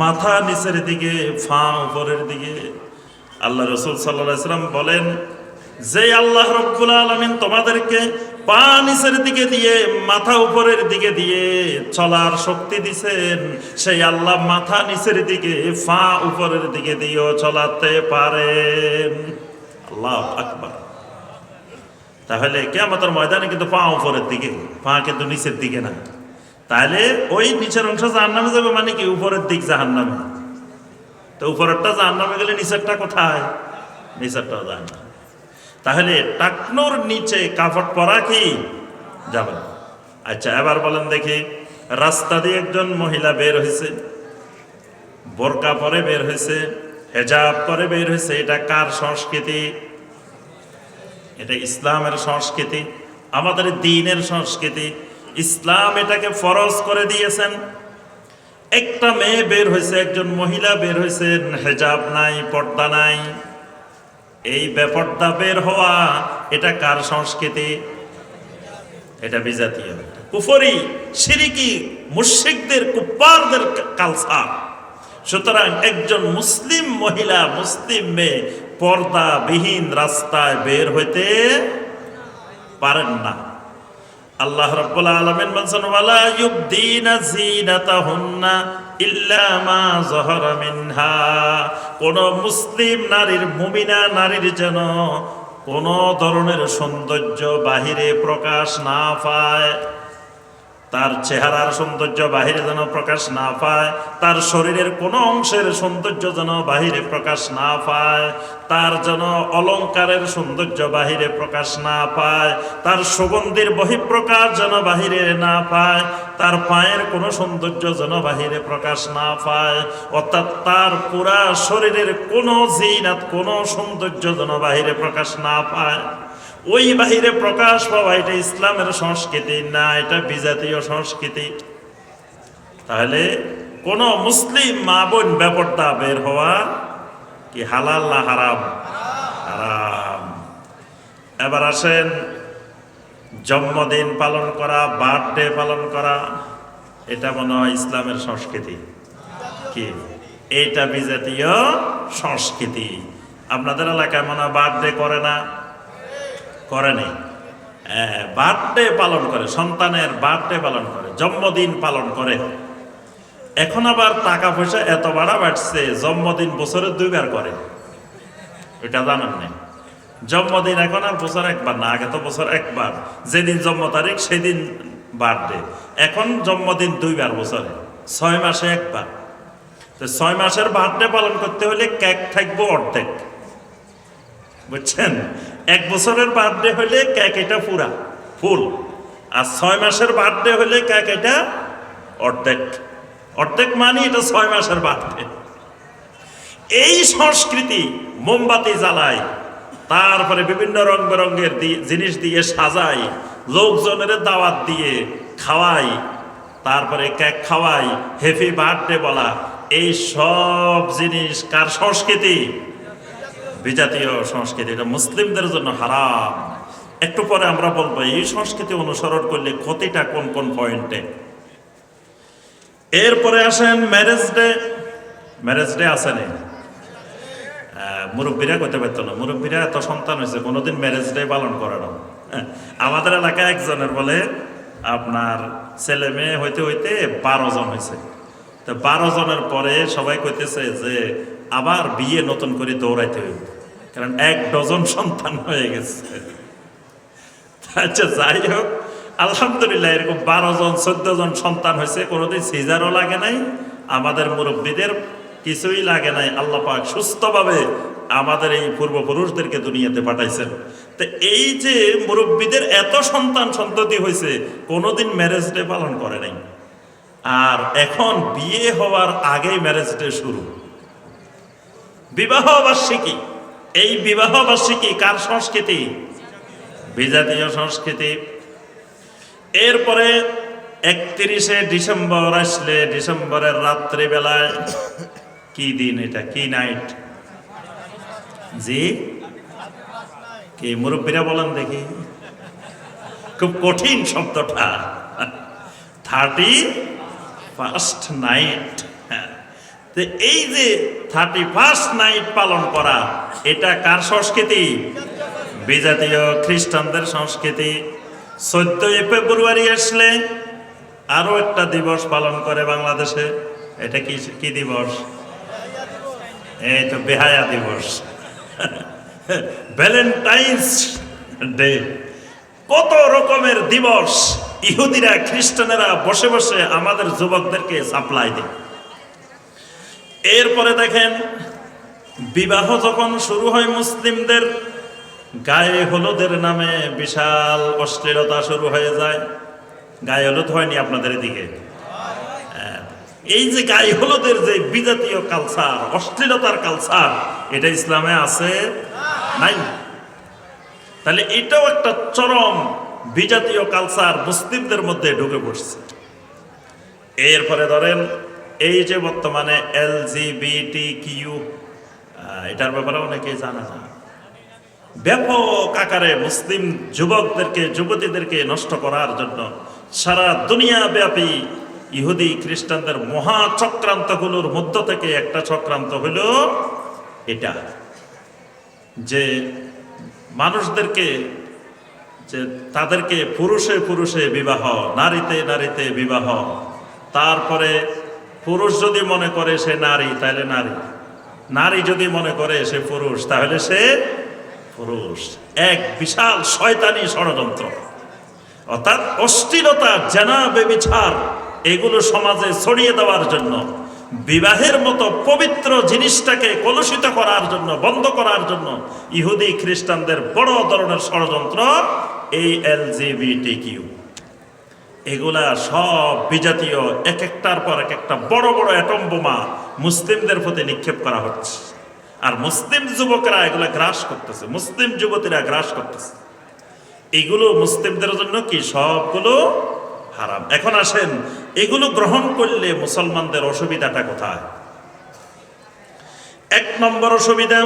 মাথা নিচের দিকে, পা উপরের দিকে। আল্লাহ রাসূল সাল্লাল্লাহু আলাইহি ওয়াসাল্লাম বলেন, যে আল্লাহ রাব্বুল আলামিন তোমাদেরকে পা নিচের দিকে দিয়ে মাথা উপরের দিকে দিয়ে চলার শক্তি দিছেন, সেই আল্লাহ মাথা নিচের দিকে পা উপরের দিকে দিয়েও চলাতে পারেন। আল্লাহু আকবার। তাহলে কিয়ামতের ময়দানে কিন্তু পা উপরের দিকে, পা কিন্তু নিচের দিকে না। তাহলে ওই নিচের অংশ জাহান্নামে যাবে, মানে কি উপরের দিক জাহান্নামে। তো উপরেরটা জাহান্নামে গেলে নিচেরটা কোথায়? নিচেরটাও জাহান্নামে। তাহলে টাকনোর নিচে কাপড় পরা কি যাবে না। আচ্ছা, এবার বলেন দেখি, রাস্তা দিয়ে একজন মহিলা বের হয়েছে, বোরকা পরে বের হয়েছে, হেজাব পরে বের হয়েছে, এটা কার সংস্কৃতি? এটা ইসলামের সংস্কৃতি, আমাদের দ্বীনের সংস্কৃতি। ইসলাম এটাকে ফরজ করে দিয়েছেন। একটা মেয়ে বের হয়েছে, একজন মহিলা বের হয়েছেন, হেজাব নাই, পর্দা নাই। এই বেপর্দা বের হওয়া এটা কার সংস্কৃতি? এটা বিজাতীয়, কুফরি, শিরিকি, মুশরিকদের, কুফফারদের কালচার। সুতরাং একজন মুসলিম মহিলা, মুসলিম মেয়ে পর্দাবিহীন রাস্তায় বের হইতে পারেন না। আল্লাহ রাব্বুল আলামিন বলেন, ওয়ালা ইউবদিনা যিনাতাহুন্না ইল্লা মা যাহারা মিনহা। কোন মুসলিম নারীর, মুমিনা নারীর যেন কোন ধরনের সৌন্দর্য বাহিরে প্রকাশ না পায়। তার চেহারার সৌন্দর্য বাহিরে যেন প্রকাশ না পায়, তার শরীরের কোনো অংশের সৌন্দর্য যেন বাহিরে প্রকাশ না পায়, তার যেন অলংকারের সৌন্দর্য বাহিরে প্রকাশ না পায়, তার সুগন্ধির বহিঃপ্রকাশ যেন বাহিরে না পায়, তার পায়ের কোনো সৌন্দর্য যেন বাহিরে প্রকাশ না পায়, অর্থাৎ তার পুরা শরীরের কোনো জিনাত, কোনো সৌন্দর্য যেন বাহিরে প্রকাশ না পায়। ওই বাহিরে প্রকাশ পাওয়া এটা ইসলামের সংস্কৃতি না, এটা বিজাতীয় সংস্কৃতি। তাহলে কোন মুসলিম মা বোন বেপর্দা বের হওয়া কি হালাল না হারাম? হারাম। এবার আসেন, জন্মদিন পালন করা, বার্থডে পালন করা, এটা মনে হয় ইসলামের সংস্কৃতি। কি এটা বিজাতীয় সংস্কৃতি? আপনাদের এলাকায় মনে হয় বার্থডে করে না? করেনি? বার্থডে পালন করে, সন্তানের বার্থডে পালন করে, জন্মদিন পালন করে। এখন আবার টাকা পয়সা এত বাড়ছে, জন্মদিন বছরে 2 বার করে। এটা জানেন না? জন্মদিন এখন আর বছর একবার না, আগে তো বছর একবার, যেদিন জন্ম তারিখ সেদিন বার্থডে। এখন জন্মদিন 2 বার বছরে, 6 মাসে একবার। তো 6 মাসের বার্থডে পালন করতে হলে কেক থাকবো অর্ধেক, বুঝছেন? 1 বছরের বার্থডে হলে কেক এটা পুরা ফুল, আর 6 মাসের বার্থডে হলে কেক এটা অর্ধেক। অর্ধেক মানে এটা 6 মাসের বার্থডে। এই সংস্কৃতি, মোমবাতি জ্বালায়, তারপরে বিভিন্ন রং বেরঙের জিনিস দিয়ে সাজাই, লোকজনের দাওয়াত দিয়ে খাওয়াই, তারপরে কেক খাওয়াই, হ্যাপি বার্থডে বলা, এই সব জিনিস কার সংস্কৃতি? বিজাতীয় সংস্কৃতি। এটা মুসলিমদের জন্য হারাম। একটু পরে আমরা বলবো এই সংস্কৃতি অনুসরণ করলে ক্ষতিটা কোন কোন পয়েন্টে। এরপরে আসেন ম্যারেজ ডে। ম্যারেজ ডে আছে না? মুরব্বীরা করতে পারতো না, মুরব্বীরা এত সন্তান হয়েছে, কোনোদিন ম্যারেজ ডে পালন করে না। আমাদের এলাকায় একজনের বলে আপনার ছেলে মেয়ে হইতে হইতে 12 জন হয়েছে। তো 12 জনের পরে সবাই কইতেছে যে আবার বিয়ে নতুন করে দৌড়াইতে হইব, কারণ 1 ডজন সন্তান হয়ে গেছে। আচ্ছা, যাই হোক, আলহামদুলিল্লাহ এরকম 12 জন 14 জন সন্তান হয়েছে, কোনোদিন সিজারও লাগে নাই, আমাদের মুরব্বীদের কিছুই লাগে নাই। আল্লাহ পাক সুস্থভাবে আমাদের এই পূর্বপুরুষদেরকে দুনিয়াতে পাঠাইছেন। তো এই যে মুরব্বীদের এত সন্তান সন্ততি হয়েছে, কোনোদিন ম্যারেজ ডে পালন করে নাই। আর এখন বিয়ে হওয়ার আগেই ম্যারেজ ডে শুরু, বিবাহ বার্ষিকী। এই বিবাহ বার্ষিকী কার সংস্কৃতি? বিজাতীয় সংস্কৃতি। এরপরে 31শে ডিসেম্বর আসলে, ডিসেম্বরের রাত্রিবেলায়, কি দিন এটা, কি নাইট? জি, কি মুরব্বীরা বলেন দেখি, খুব কঠিন শব্দটা, 31st নাইট। তো এই যে 31st নাইট পালন করা, এটা কার সংস্কৃতি? বিজাতীয় খ্রিস্টানদের সংস্কৃতি। 14 ফেব্রুয়ারি আসলে আরো একটা দিবস পালন করে বাংলাদেশে। এটা কি কি দিবস? এই তো বেহায়া দিবস, ভ্যালেন্টাইন্স ডে। কত রকমের দিবস ইহুদিরা খ্রিস্টানেরা বসে বসে আমাদের যুবকদেরকে সাপ্লাই দেয়। এরপরে দেখেন, বিবাহ যখন শুরু হয় মুসলিমদের, গায়ে হলুদের নামে বিশাল অশ্লীলতা শুরু হয়ে যায়। গায়ে হলুদ হয়নি আপনাদের এদিকে? এই যে গায়ে হলুদের যে বিজাতীয় কালচার, অশ্লীলতার কালচার, এটা ইসলামে আছে নাই? তাহলে এটাও একটা চরম বিজাতীয় কালচার মুসলিমদের মধ্যে ঢুকে পড়ছে। এরপরে ধরেন এই যে বর্তমানে LGBTQ, এটার ব্যাপারে অনেকেই জানা না। ব্যাপক আকারে মুসলিম যুবকদেরকে, যুবতীদেরকে নষ্ট করার জন্য সারা দুনিয়া ব্যাপী ইহুদি খ্রিস্টানদের মহা চক্রান্তগুলোর মধ্য থেকে একটা চক্রান্ত হইল এটা, যে মানুষদেরকে, যে তাদেরকে পুরুষে পুরুষে বিবাহ, নারীতে নারীতে বিবাহ। তারপরে পুরুষ যদি মনে করে সে নারী, তাহলে নারী, নারী যদি মনে করে সে পুরুষ, তাহলে সে পুরুষ। এক বিশাল শয়তানি ষড়যন্ত্র। অর্থাৎ অশ্লীলতা, জেনা, ব্যভিচার এগুলো সমাজে ছড়িয়ে দেওয়ার জন্য, বিবাহের মতো পবিত্র জিনিসটাকে কলুষিত করার জন্য, বন্ধ করার জন্য ইহুদি খ্রিস্টানদের বড় ধরনের ষড়যন্ত্র এই LGBTQ। এগুলা সব বিজাতীয় এক একটার পর এক একটা বড় বড় অ্যাটম বোমা মুসলিমদের প্রতি নিক্ষেপ করা হচ্ছে। আর মুসলিম যুবকেরা এগুলা গ্রাস করতেছে, মুসলিম যুবতীরা গ্রাস করতেছে। এগুলো মুসলিমদের জন্য কি সবগুলো হারাম। এখন আসেন, এগুলো গ্রহণ করলে মুসলমানদের অসুবিধাটা কোথায়? এক নম্বর অসুবিধা,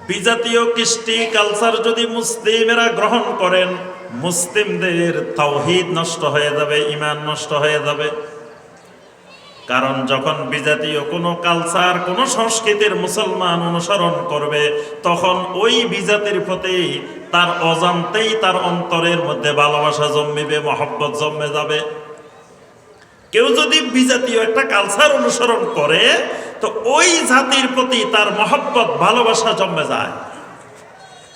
বিজাতীয় কৃষ্টি কালচার যদি মুসলিমেরা গ্রহণ করেন, মুসলিমদের তাওহীদ নষ্ট হয়ে যাবে, ঈমান নষ্ট হয়ে যাবে। কারণ যখন বিজাতীয় কোনো কালচার, কোনো সংস্কৃতির মুসলমান অনুসরণ করবে, তখন ওই বিজাতির প্রতি তার অজান্তেই তার অন্তরের মধ্যে ভালোবাসা জন্মিবে, মহব্বত জন্মে যাবে। কেউ যদি বিজাতীয় একটা কালচার অনুসরণ করে, তো ওই জাতির প্রতি তার মহব্বত, ভালোবাসা জন্মে যায়,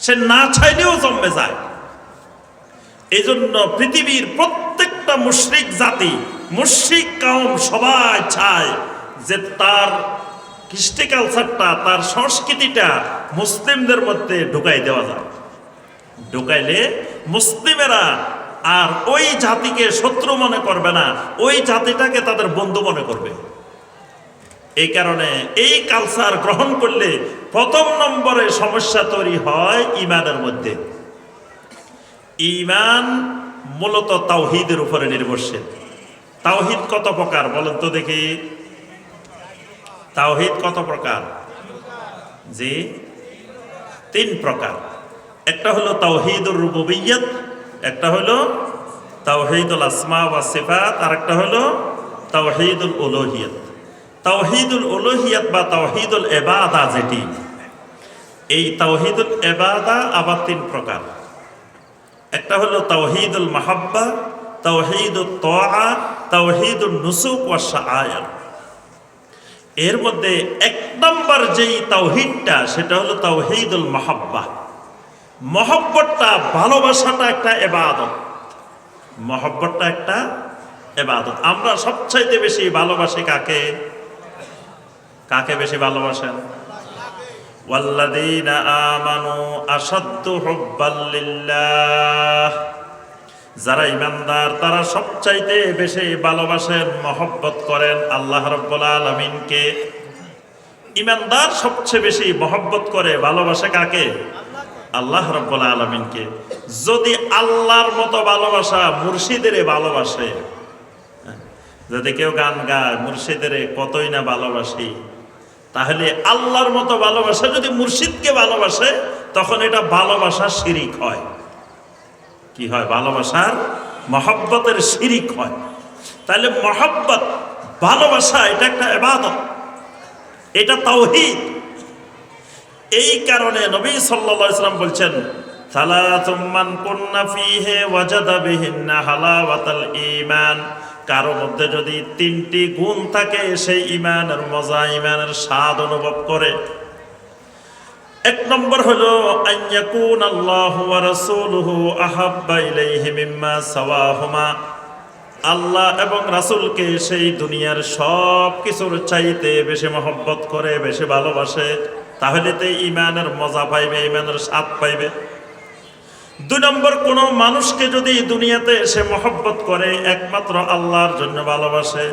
সে না চাইলেও জন্মে যায়। এই জন্য পৃথিবীর প্রত্যেকটা মুশরিক জাতি, মুশরিক কাউম সবাই চায় যে তার কৃষ্টি কালচারটা, তার সংস্কৃতিটা মুসলিমদের মধ্যে ঢুকাই দেওয়া যায়। ঢুকাইলে মুসলিমেরা আর ওই জাতিকে শত্রু মনে করবে না, ওই জাতিটাকে তাদের বন্ধু মনে করবে। এই কারণে এই কালচার গ্রহণ করলে প্রথম নম্বরে সমস্যা তৈরি হয় ঈমানের মধ্যে। ঈমান মূলত তাওহীদের উপরে নির্ভরশীল। তাওহীদ কত প্রকার বলেন তো দেখি? তাওহীদ কত প্রকার? জি, 3 প্রকার। একটা হলো তাওহীদুর রুবুবিয়্যাত, একটা হলো তাওহীদুল আসমা ওয়া সিফাত, আর একটা হলো তাওহীদুল উলুহিয়্যাত। তাওহীদুল উলুহিয়্যাত বা তাওহীদুল ইবাদা যেটি, এই তাওহীদুল ইবাদা আবার 3 প্রকার। একটা হলো তাওহীদুল মাহাব্বা, তাওহীদুত তাআ, তাওহীদুন নুসুক ওয়া শাআয়ার। এর মধ্যে 1 নম্বর যেই তাওহীদটা, সেটা হলো তাওহীদুল মাহাব্বা। মহব্বতটা, ভালোবাসাটা একটা ইবাদত। মহব্বতটা একটা ইবাদত। আমরা সবচাইতে বেশি ভালোবাসি কাকে? কাকে বেশি ভালোবাসেন? ওয়াল্লাযীনা আমানু আশাদ্দু হুব্বাল লিল্লাহ। যারা ঈমানদার তারা সবচাইতে বেশি ভালোবাসেন, মহব্বত করেন আল্লাহ রাব্বুল আলামিনকে। ঈমানদার সবচেয়ে বেশি মহব্বত করে, ভালোবাসে কাকে? আল্লাহ রাব্বুল আলামিনকে। যদি আল্লাহর মতো ভালোবাসা মুর্শিদের ভালোবাসে, যদি কেউ গান গায় মুর্শিদের কতই না ভালোবাসি, তাহলে আল্লাহর মতো ভালোবাসা যদি মুর্শিদকে ভালোবাসে, তখন এটা ভালোবাসার শিরিক হয়। কি হয়? ভালোবাসার, মহব্বতের শিরিক হয়। তাহলে মহব্বত, ভালোবাসা এটা একটা ইবাদত, এটা তাওহীদ। এই কারণে নবী সাল্লাল্লাহু আলাইহি ওয়াসাল্লাম বলছেন, সালাতুম মান কুন্না ফীহি ওয়াজাদা বিহিন্না হালাওয়াতাল ঈমান। কারো মধ্যে যদি 3টি গুণ থাকে, সেই ঈমানের মজা, ঈমানের স্বাদ অনুভব করে। 1 নম্বর হলো আইয়াকুন আল্লাহু ওয়া রাসূলুহু আহাব্বা ইলাইহি মিম্মা সাওয়াহুমা। আল্লাহ এবং রাসূলকে সেই দুনিয়ার সব কিছুর চাইতে বেশি মহব্বত করে, বেশি ভালোবাসে, তাহলে তো ঈমানের মজা পাইবে, ঈমানের স্বাদ পাইবে। 2 নম্বর, কোনো মানুষকে যদি দুনিয়াতে সে মহব্বত করে, একমাত্র আল্লাহর জন্য ভালোবাসে।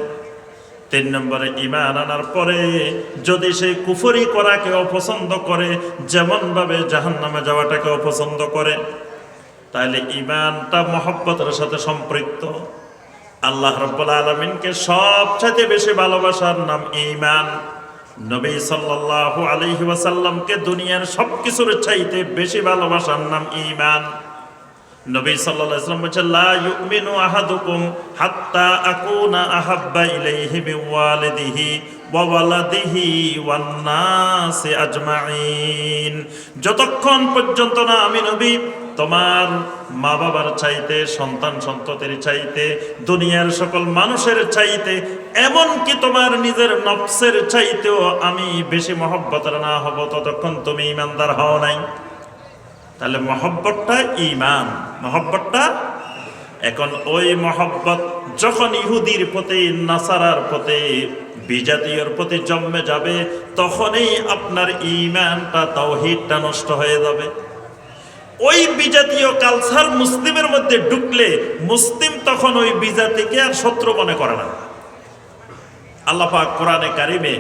3 নম্বরে, ঈমান আনার পরে যদি সে কুফরি করাকে অপছন্দ করে, যেমন ভাবে জাহান্নামে যাওয়াটাকে অপছন্দ করে, তাহলে ঈমানটা মহব্বতের সাথে সম্পৃক্ত। আল্লাহ রাব্বুল আলামিনকে সবচেয়ে বেশি ভালোবাসার নাম ঈমান। নবী সাল্লাল্লাহু আলাইহি ওয়াসাল্লামকে দুনিয়ার সবকিছুর চাইতে বেশি ভালোবাসার নাম ঈমান। নবী সাল্লাল্লাহু আলাইহি ওয়াসাল্লাম বলেছেন, লা ইউমিনু আহাদুকুম হাত্তা আকুনা আহাব্বা ইলাইহি মিন ওয়ালিদিহি ওয়া ওয়ালাদিহি ওয়ান নাসি আজমাইন। যতক্ষণ পর্যন্ত না আমি নবী তোমার মা বাবার চাইতে, সন্তান সন্ততির চাইতে, দুনিয়ার সকল মানুষের চাইতে, এমনকি তোমার নিজের নফসের চাইতেও আমি বেশি মহব্বতের না হব, ততক্ষণ তুমি ঈমানদার হও নাই। তাহলে মহব্বতটা ঈমান, মহব্বতটা। এখন ওই মহব্বত যখন ইহুদির প্রতি, নাসারার প্রতি, বিজাতীয়র প্রতি জন্মে যাবে, তখনই আপনার ঈমানটা, তাওহীদটা নষ্ট হয়ে যাবে। ওই বিজাতীয় কালচার মুসলিমের মধ্যে ঢুকলে, মুসলিম তখন ওই বিজাতিকে আর শত্রু মনে করে না। আল্লাহ পাক কোরআনে কারিমে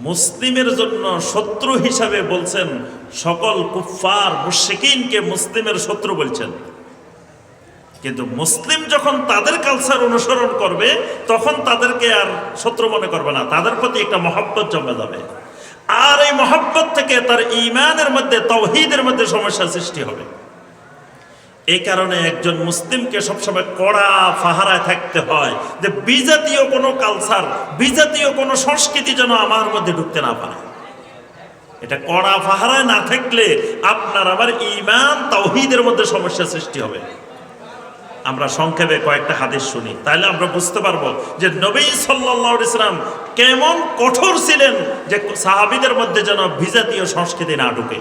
মুসলিমের জন্য শত্রু হিসাবে বলছেন, সকল কুফফার মুশরিকিনকে মুসলিমের শত্রু বলছেন। কিন্তু মুসলিম যখন তাদের কালচার অনুসরণ করবে, তখন তাদেরকে আর শত্রু মনে করবে না, তাদের প্রতি একটা মহব্বত জমে যাবে। আর এই মহব্বত থেকে তার ঈমানের মধ্যে, তাওহীদের মধ্যে সমস্যা সৃষ্টি হবে। এই কারণে একজন মুসলিমকে সবসময় কড়া পাহারায় থাকতে হয় যে বিজাতীয় কোনো কালচার, বিজাতীয় কোনো সংস্কৃতি যেন আমার মধ্যে ঢুকতে না পারে। এটা কড়া পাহারায় না থাকলে আপনার আবার ঈমান তাওহীদের মধ্যে সমস্যা সৃষ্টি হবে। আমরা সংক্ষেপে কয়েকটা হাদিস শুনি, তাহলে আমরা বুঝতে পারবো যে নবী সাল্লাল্লাহু আলাইহি সাল্লাম কেমন কঠোর ছিলেন যে সাহাবীদের মধ্যে যেন বিজাতীয় সংস্কৃতি না ঢুকে।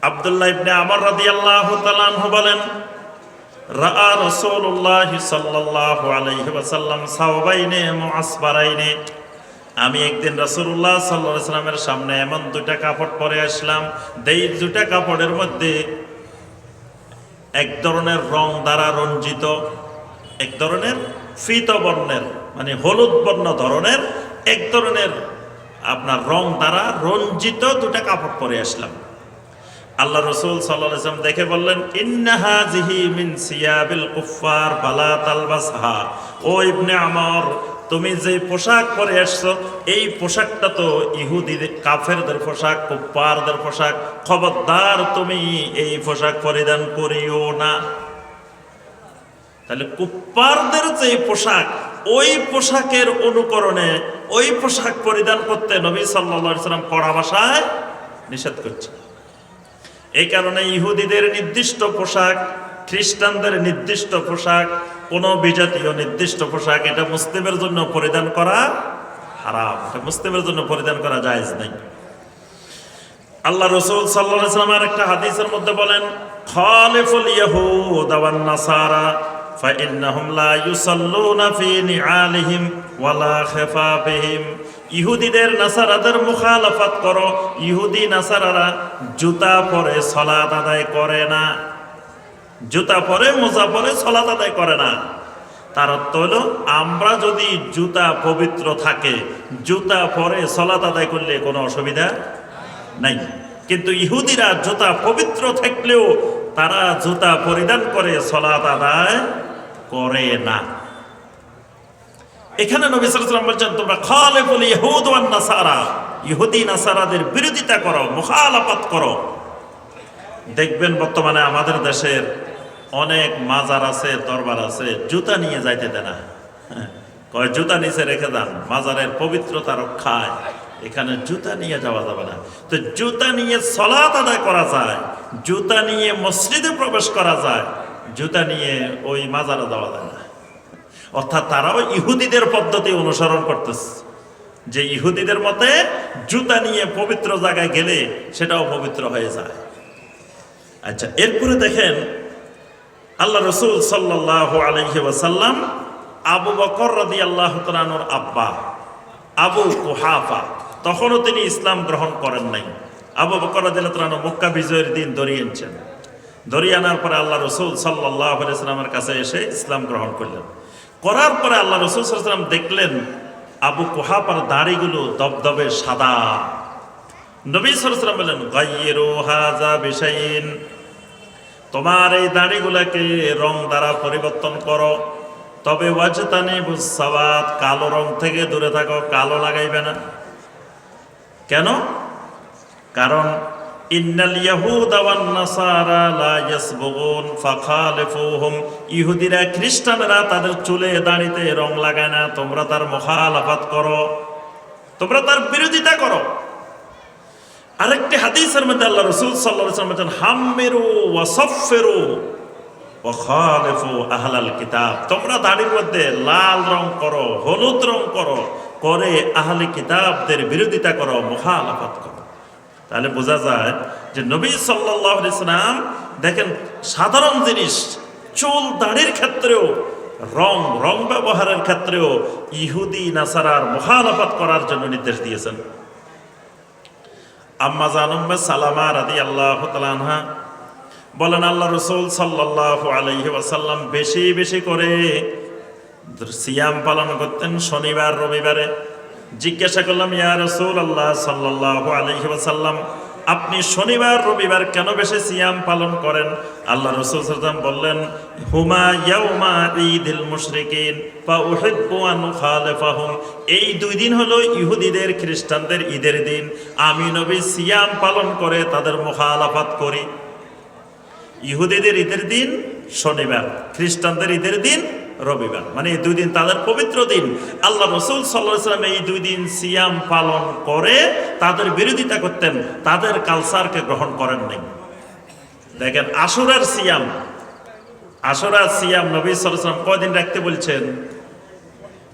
আব্দুল্লাহ ইবনে আমর রাদিয়াল্লাহু তাআলা আনহু বলেন, রাআ রাসূলুল্লাহ সাল্লাল্লাহু আলাইহি ওয়াসাল্লাম সাওবাইনে মুআসবারাইনে। আমি একদিন রাসূলুল্লাহ সাল্লাল্লাহু আলাইহি সাল্লামের সামনে এমন দুইটা কাপড় পরে আসলাম, এই দুইটা কাপড়ের মধ্যে এক ধরনের রং দ্বারা রঞ্জিত, এক ধরনের ফিত বর্ণের মানে হলুদ বর্ণ ধরনের এক ধরনের আপনার রং দ্বারা রঞ্জিত দুটা কাপড় পরে আসলাম। আল্লাহ রাসূল সাল্লাল্লাহু আলাইহি ওয়াসাল্লাম দেখে বললেন, ইন্না হাযিহি মিন সিয়াবিল কুফফার ফালা তালবাসহা। ও ইবনে আমর, তুমি যে পোশাক পরে আসছো এই পোশাকটা তো ইহুদিদের, কাফেরদের পোশাক, কুফফারদের পোশাক। খবরদার তুমি এই পোশাক পরিধান করিও না। তাহলে কুফফারদের যে পোশাক, ওই পোশাকের অনুকরণে ওই পোশাক পরিধান করতে নবী সাল্লাল্লাহু আলাইহি ওয়াসাল্লাম কড়া ভাষায় নিষেধ করছে। এই কারণে ইহুদিদের নির্দিষ্ট পোশাক, খ্রিস্টানদের নির্দিষ্ট পোশাক, কোন বিজাতীয় নির্দিষ্ট পোশাক এটা মুসলিমের জন্য পরিধান করা হারাম, এটা মুসলিমের জন্য পরিধান করা জায়েজ নাই। আল্লাহ রাসূল সাল্লাল্লাহু আলাইহি ওয়াসাল্লাম একটা হাদিসের মধ্যে বলেন, খালিফুল ইয়াহুদ ওয়ান নাসারা ফাইন্নাহুম লা ইউসাল্লুনা ফি নিআলিহিম ওয়ালা খিফাফিহিম। ইহুদিদের নাসারাদের মুখালাফাত করো। ইহুদি নাসারারা জুতা পরে সালাত আদায় করে না, জুতা পরে মোজা পরে সালাত আদায় করে না। তার অর্থ হলো আমরা যদি জুতা পবিত্র থাকে, জুতা পরে সালাত আদায় করলে কোনো অসুবিধা নাই। কিন্তু ইহুদিরা জুতা পবিত্র থাকলেও তারা জুতা পরিধান করে সালাত আদায় করে না। এখানে নবী সাল্লাল্লাহু আলাইহি ওয়াসাল্লাম বলছেন, তোমরা খালিফুল ইয়াহুদ ওয়ান নাসারা, ইহুদি নাসারাদের বিরোধিতা করো, মুখালাফাত করো। দেখবেন বর্তমানে আমাদের দেশের অনেক মাজার আছে, দরবার আছে, জুতা নিয়ে যাইতে দেয় না। কয় জুতা নিচে রেখে যান, মাজারের পবিত্রতা রক্ষায় এখানে জুতা নিয়ে যাওয়া যাবে না। তো জুতা নিয়ে সালাত আদায় করা যায়, জুতা নিয়ে মসজিদে প্রবেশ করা যায়, জুতা নিয়ে ওই মাজারে যাওয়া যায় না। অর্থাৎ তারাও ইহুদিদের পদ্ধতি অনুসরণ করতেছে, যে ইহুদিদের মতে জুতা নিয়ে পবিত্র জায়গায় গেলে সেটাও পবিত্র হয়ে যায়। আচ্ছা, এরপরে দেখেন আল্লাহ রাসূল সাল্লাল্লাহু আলাইহি ওয়াসাল্লাম আবু বকর রাদিয়াল্লাহু তাআলা আনহুর আব্বা আবু কুহাফা, তখনও তিনি ইসলাম গ্রহণ করেন নাই। আবু বকর রাদিয়াল্লাহু তাআলা আনহু মক্কা বিজয়ের দিন ধরিয়ে এনেছেন। ধরিয়ে আনার পরে আল্লাহ রাসূল সাল্লাল্লাহু আলাইহি ওয়াসাল্লামের কাছে এসে ইসলাম গ্রহণ করলেন। করার পরে আল্লাহ রাসূল সাল্লাল্লাহু আলাইহি ওয়াসাল্লাম দেখলেন আবু কুহাফার দাড়িগুলো দবদবে সাদা। নবী সাল্লাল্লাহু আলাইহি ওয়াসাল্লাম বললেন, গায়্যিরু হাযা বিশাইইন, তোমার এই দাড়িগুলোকে রং দ্বারা পরিবর্তন করো। তবে ওয়াজতানিবুস সাওয়াদ, কালো রং থেকে দূরে থাকো, কালো লাগাইবে না। কেন? কারণ ইন্নাল ইয়াহুদা ওয়ান নাসারা লা ইয়াসবুগুন ফাখালিফুহুম, ইহুদিরা খ্রিস্টানরা তাদের চুলে দাড়িতে রং লাগায় না, তোমরা তার মুখালাফাত করো, তোমরা তার বিরোধিতা করো। আরেকটি হাদিসের মধ্যে আল্লাহ রাসূল সাল্লাল্লাহু আলাইহি ওয়াসাল্লাম বলেন, হাম্মিরু ওয়া সাফফিরু ওয়া খালিফু আহলাল কিতাব, তোমরা দাড়ির মধ্যে লাল রং করো, হলুদ রং করো, করে আহলে কিতাবদের বিরোধিতা করো, মুখালাফাত করো। তাহলে বোঝা যায় যে নবী সাল্লাল্লাহু আলাইহি ওয়াসাল্লাম দেখেন সাধারণ জিনিস চুল দাড়ির ক্ষেত্রেও, রং ব্যবহারের ক্ষেত্রেও ইহুদি নাসারার মুখালাফাত করার জন্য নির্দেশ দিয়েছেন। আম্মা জান উম্মে সালামা রাদিয়াল্লাহু তাআলা আনহা বলেন, আল্লাহ রাসূল সাল্লাল্লাহু আলাইহি ওয়াসাল্লাম বেশি বেশি করে সিয়াম পালন করতেন শনিবার রবিবারে। জিজ্ঞাসা করলাম, ইয়া রাসূলুল্লাহ সাল্লাল্লাহু আলাইহি ওয়াসাল্লাম, আপনি শনিবার রবিবার কেন বেশি সিয়াম পালন করেন? আল্লাহ রাসূল সাল্লাল্লাহু আলাইহি ওয়াসাল্লাম বললেন, হুমা ইয়াউমা ঈদিল মুশরিকিন ফা উহিব্বু আন খালিফাহুম। এই দুই দিন হলো ইহুদিদের খ্রিস্টানদের ঈদের দিন। আমি নবী সিয়াম পালন করে তাদের মুখালাফাত করি। ইহুদিদের ঈদের দিন শনিবার, খ্রিস্টানদের ঈদের দিন রবিবার, মানে এই দুই দিন তাদের পবিত্র দিন। আল্লাহ রাসূল সাল্লাল্লাহু আলাইহি ওয়াসাল্লাম এই দুই দিন সিয়াম পালন করে তাদের বিরোধিতা করতেন, তাদের কালচারকে গ্রহণ করেন নাই। দেখেন আশুরার সিয়াম, আশুরার সিয়াম নবী সাল্লাল্লাহু আলাইহি ওয়াসাল্লাম কয়দিন রাখতে বলছেন?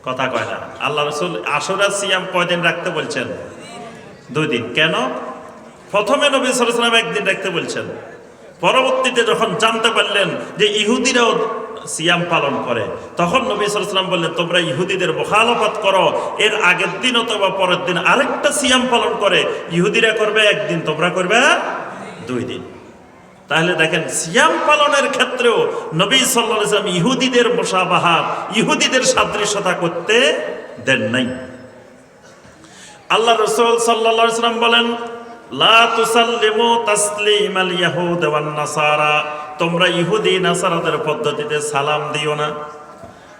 কথা কয় না। আল্লাহ রাসূল আশুরার সিয়াম কয়দিন রাখতে বলছেন? 2 দিন। কেন? প্রথমে নবী সাল্লাল্লাহু আলাইহি ওয়াসাল্লাম একদিন রাখতে বলছেন, পরবর্তীতে যখন জানতে পারলেন যে ইহুদিরাও সিয়াম পালন করে, তখন নবী সাল্লাল্লাহু আলাইহি ওয়াসাল্লাম বললেন, তোমরা ইহুদিদের মুখালাফাত করো, এর আগের দিন অথবা পরের দিন আরেকটা সিয়াম পালন করে। ইহুদিরা করবে একদিন, তোমরা করবে 2 দিন। তাহলে দেখেন সিয়াম পালনের ক্ষেত্রেও নবী সাল্লাল্লাহু আলাইহি ওয়াসাল্লাম ইহুদিদের মুশাবাহাত, ইহুদিদের সাদৃশ্যতা করতে দেন নাই। আল্লাহ রাসূল সাল্লাল্লাহু আলাইহি ওয়াসাল্লাম বলেন, লা তুসাল্লিমু তাসলিমাল ইয়াহুদ ওয়ান নাসারা, তোমরা ইহুদি নাসারাদের পদ্ধতিতে সালাম দিও না।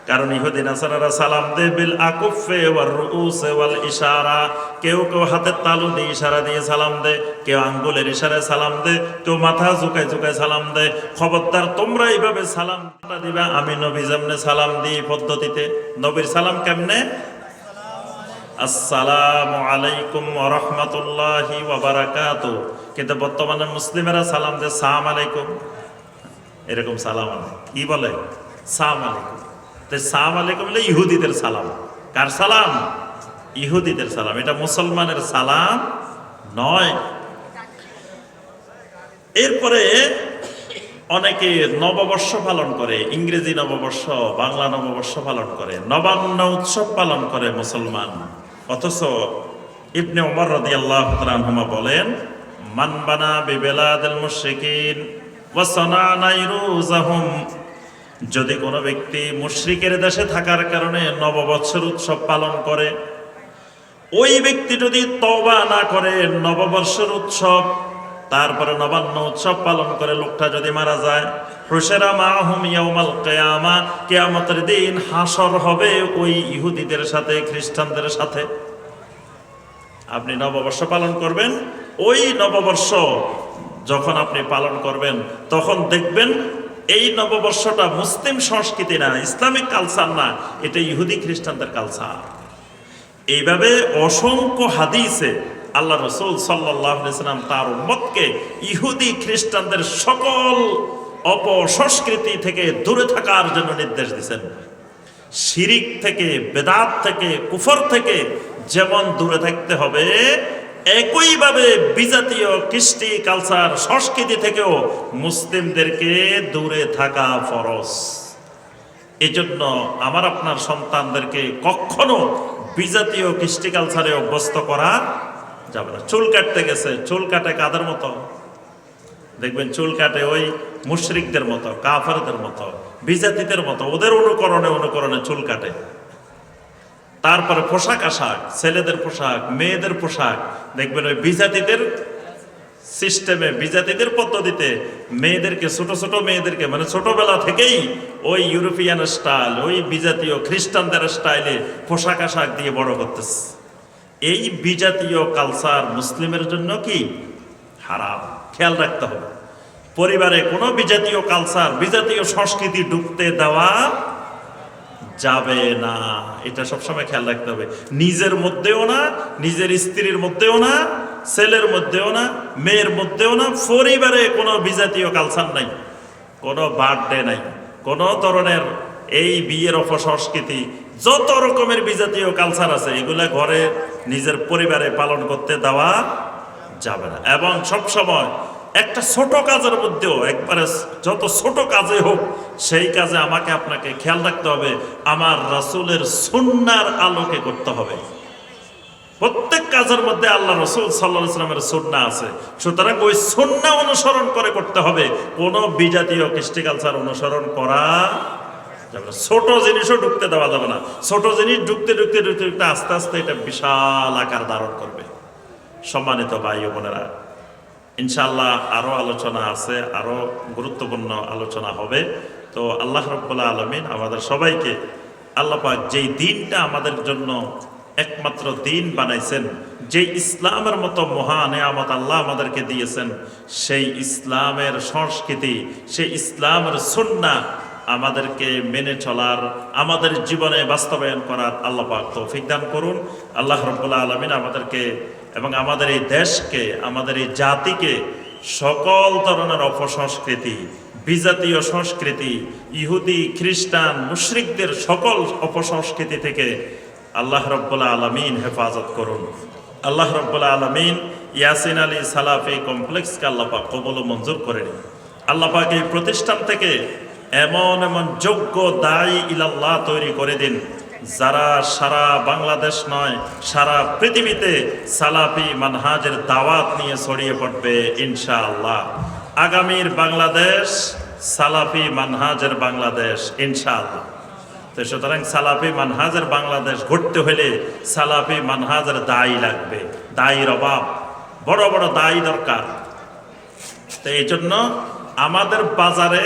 কারণ ইহুদি নাসারারা সালাম দেয় বিল আকুফে ওয়ার রুউসে ওয়াল ইশারা, কেউ কেউ হাতের তালু দিয়ে ইশারা দিয়ে সালাম দেয়, কেউ আঙ্গুলের ইশারায় সালাম দেয়, কেউ মাথা ঝুঁকায় ঝুঁকায় সালাম দেয়। খবরদার তোমরা এইভাবে সালাম দিবা। আমি নবী যেমনে সালাম দিই পদ্ধতিতে, নবীর সালাম কেমনে? আসসালামু আলাইকুম ওয়া রাহমাতুল্লাহি ওয়া বারাকাতুহু। কিন্তু বর্তমানে মুসলিমেরা সালাম দেয় সালাম আলাইকুম, এরকম সালাম আলে কি বলে? সালাম আলাইকুম। তো সালাম আলাইকুম হলে ইহুদিদের সালাম। কার সালাম? ইহুদিদের সালাম। এটা মুসলমানের সালাম নয়। এরপরে অনেকে নববর্ষ পালন করে, ইংরেজি নববর্ষ, বাংলা নববর্ষ পালন করে, নবান্ন উৎসব পালন করে মুসলমান। অথচ ইবনে ওমর রাদিয়াল্লাহু তাআলা আনহুমা বলেন, মান বানা বিবিলাদিল মুশরিকিন ওয়া সানা নাইরুজাহুম, যদি কোনো ব্যক্তি মুশরিকের দেশে থাকার কারণে নববর্ষের উৎসব পালন করে, ওই ব্যক্তি যদি তওবা না করে নববর্ষের উৎসব তারপরে নবান্ন উৎসব পালন করে, লোকটা যদি মারা যায়, হুশরা মাহুম ইয়াউমাল কিয়ামা, কিয়ামতের দিন হাসর হবে ওই ইহুদিদের সাথে, খ্রিস্টানদের সাথে। আপনি নববর্ষ পালন করবেন, ওই নববর্ষ যখন আপনি পালন করবেন তখন দেখবেন এই নববর্ষটা মুসলিম সংস্কৃতি না, ইসলামিক কালচার না, এটা ইহুদি খ্রিস্টানদের কালচার। এইভাবে অসংখ্য হাদিসে আল্লাহ রাসূল সাল্লাল্লাহু আলাইহি ওয়াসাল্লাম তার উম্মতকে ইহুদি খ্রিস্টানদের সকল অপসংস্কৃতি থেকে দূরে থাকার জন্য নির্দেশ দিয়েছেন। শিরিক থেকে, বেদাত থেকে, কুফর থেকে যেমন দূরে থাকতে হবে, একইভাবে বিজাতীয় কৃষ্টি কালচার সংস্কৃতি থেকেও মুসলিমদেরকে দূরে থাকা ফরজ। এই জন্য আমার আপনার সন্তানদেরকে কখনো বিজাতীয় কৃষ্টি কালচারে অভ্যস্ত করা যাবে না। চুল কাটতে গেছে, চুল কাটে কাদের মতো? দেখবেন চুল কাটে ওই মুশরিকদের মতো, কাফেরদের মতো, বিজাতিদের মতো, ওদের অনুকরণে চুল কাটে। তারপরে পোশাক আশাক, ছেলেদের পোশাক, মেয়েদের পোশাক, দেখবেন ওই বিজাতিদের সিস্টেমে, বিজাতিদের পদ্ধতিতে মেয়েদেরকে, ছোট ছোট মেয়েদেরকে, মানে ছোটবেলা থেকেই ওই ইউরোপিয়ান স্টাইল, ওই বিজাতীয় খ্রিস্টানদের স্টাইলে পোশাক আশাক দিয়ে বড় করতেছে। এই বিজাতীয় কালচার মুসলিমের জন্য কি হারাম, খেয়াল রাখতে হবে। পরিবারে কোনো বিজাতীয় কালচার, বিজাতীয় সংস্কৃতি ঢুকতে দেওয়া যাবে না, এটা সবসময় খেয়াল রাখতে হবে। নিজের মধ্যেও না, নিজের স্ত্রীর মধ্যেও না, ছেলের মধ্যেও না, মেয়ের মধ্যেও না, পরিবারে কোনো বিজাতীয় কালচার নাই, কোনো বার্থডে নাই, কোনো ধরনের এই বিয়ের অপসংস্কৃতি, যত রকমের বিজাতীয় কালচার আছে এগুলা ঘরে নিজের পরিবারে পালন করতে দেওয়া যাবে না। এবং সবসময় একটা ছোট কাজের মধ্যেও, একবারে যত ছোট কাজে হোক, সেই কাজে আমাকে আপনাকে খেয়াল রাখতে হবে আমার রাসূলের সুন্নাহর আলোকে করতে হবে। প্রত্যেক কাজের মধ্যে আল্লাহ রাসূল সাল্লাল্লাহু আলাইহি ওয়াসাল্লামের সুন্নাহ আছে, সুতরাং ওই সুন্নাহ অনুসরণ করে করতে হবে, কোনো বিজাতীয় কৃষ্টি কালচার অনুসরণ করা যাবে না। ছোট জিনিসও ঢুকতে দেওয়া যাবে না। ছোট জিনিস ঢুকতে ঢুকতে ঢুকতে ঢুকতে আস্তে আস্তে এটা বিশাল আকার ধারণ করবে। সম্মানিত ভাই ও বোনেরা, ইনশাআল্লাহ আরও আলোচনা আছে, আরও গুরুত্বপূর্ণ আলোচনা হবে। তো আল্লাহ রাব্বুল আলামিন আমাদের সবাইকে, আল্লাহ পাক যেই দিনটা আমাদের জন্য একমাত্র দিন বানাইছেন, যে ইসলামের মতো মহা নেয়ামত আল্লাহ আমাদেরকে দিয়েছেন, সেই ইসলামের সংস্কৃতি, সেই ইসলামের সুন্নাহ আমাদেরকে মেনে চলার, আমাদের জীবনে বাস্তবায়ন করার আল্লাহ পাক তৌফিক দান করুন। আল্লাহ রাব্বুল আলামিন আমাদেরকে এবং আমাদের এই দেশকে, আমাদের এই জাতিকে সকল ধরনের অপসংস্কৃতি, বিজাতীয় সংস্কৃতি, ইহুদি খ্রিস্টান মুশরিকদের সকল অপসংস্কৃতি থেকে আল্লাহ রাব্বুল আলামিন হেফাজত করুন। আল্লাহ রাব্বুল আলামিন ইয়াসিন আলী সালাফি কমপ্লেক্সকে আল্লাহ পাক কবুল ও মঞ্জুর করে নিন। আল্লাহ পাক এই প্রতিষ্ঠান থেকে এমন এমন যোগ্য দায়ী ইলাল্লাহ তৈরি করে দিন, যারা সারা বাংলাদেশ নয় সারা পৃথিবীতে সালাফি মানহাজের দাওয়াত নিয়ে ছড়িয়ে পড়বে ইনশাআল্লাহ। আগামীর বাংলাদেশ সালাফি মানহাজের বাংলাদেশ ইনশাআল্লাহ। তো সুতরাং সালাফি মানহাজের বাংলাদেশ গড়তে হলে সালাফি মানহাজের দায়ী লাগবে, দায়ীর অভাব, বড় বড় দায়ী দরকার। তো এই জন্য আমাদের বাজারে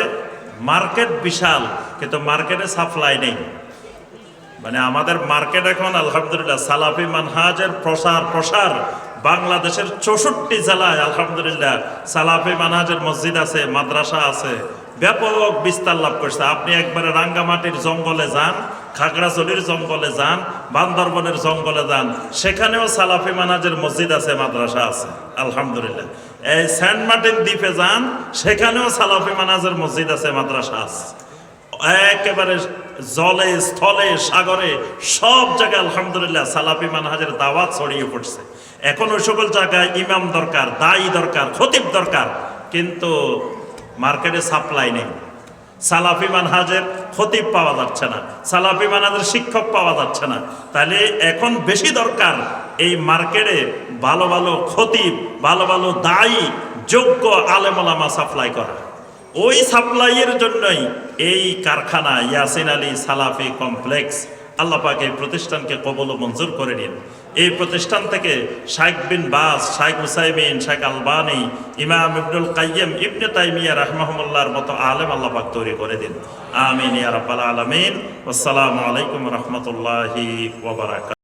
মার্কেট বিশাল, কিন্তু মার্কেটে সাপ্লাই নেই। মানে আমাদের মার্কেট এখন আলহামদুলিল্লাহ সালাফি মানহাজের প্রসার বাংলাদেশের 64 জেলায় আলহামদুলিল্লাহ সালাফি মানহাজের মসজিদ আছে, মাদ্রাসা আছে, ব্যাপক বিস্তার লাভ করছে। আপনি একবারে রাঙ্গামাটির জঙ্গলে যান, খাগড়াছড়ির জঙ্গলে যান, বান্দরবনের জঙ্গলে যান, সেখানেও সালাফি মানহাজের মসজিদ আছে, মাদ্রাসা আছে আলহামদুলিল্লাহ। এই সেন্ট মার্টিন দ্বীপে যান, সেখানেও সালাফি মানহাজের মসজিদ আছে, মাদ্রাসা আছে। একেবারে জলে স্থলে সাগরে সব জায়গায় আলহামদুলিল্লাহ সালাফি মানহাজের দাওয়াত ছড়িয়ে পড়ছে। এখন ওই সকল জায়গায় ইমাম দরকার, দায়ী দরকার, খতিব দরকার, কিন্তু মার্কেটে সাপ্লাই নেই। সালাফি মানহাজের খতিব পাওয়া যাচ্ছে না, সালাফি মানহাজের শিক্ষক পাওয়া যাচ্ছে না। তাহলে এখন বেশি দরকার এই মার্কেটে ভালো ভালো খতিব, ভালো ভালো দায়ী, যোগ্য আলেম ওলামা সাপ্লাই করা। ওই সাপ্লাইয়ের জন্যই এই কারখানা ইয়াসিন আলী সালাফি কমপ্লেক্স। আল্লাহ পাক এই প্রতিষ্ঠানকে কবুল ও মঞ্জুর করে নিন। এই প্রতিষ্ঠান থেকে শাইখ বিন বাজ, শাইখ উসাইমিন, শাইখ আলবানী, ইমাম ইবনুল কাইয়্যিম, ইবনে তাইমিয়া রাহমাহুল্লাহর মতো আলেম আল্লাহ পাক তৈরি করে দিন। আমিন ইয়া রাব্বাল আলামিন। আসসালামু আলাইকুম ওয়া রাহমাতুল্লাহি ওয়া বারাকাতুহু।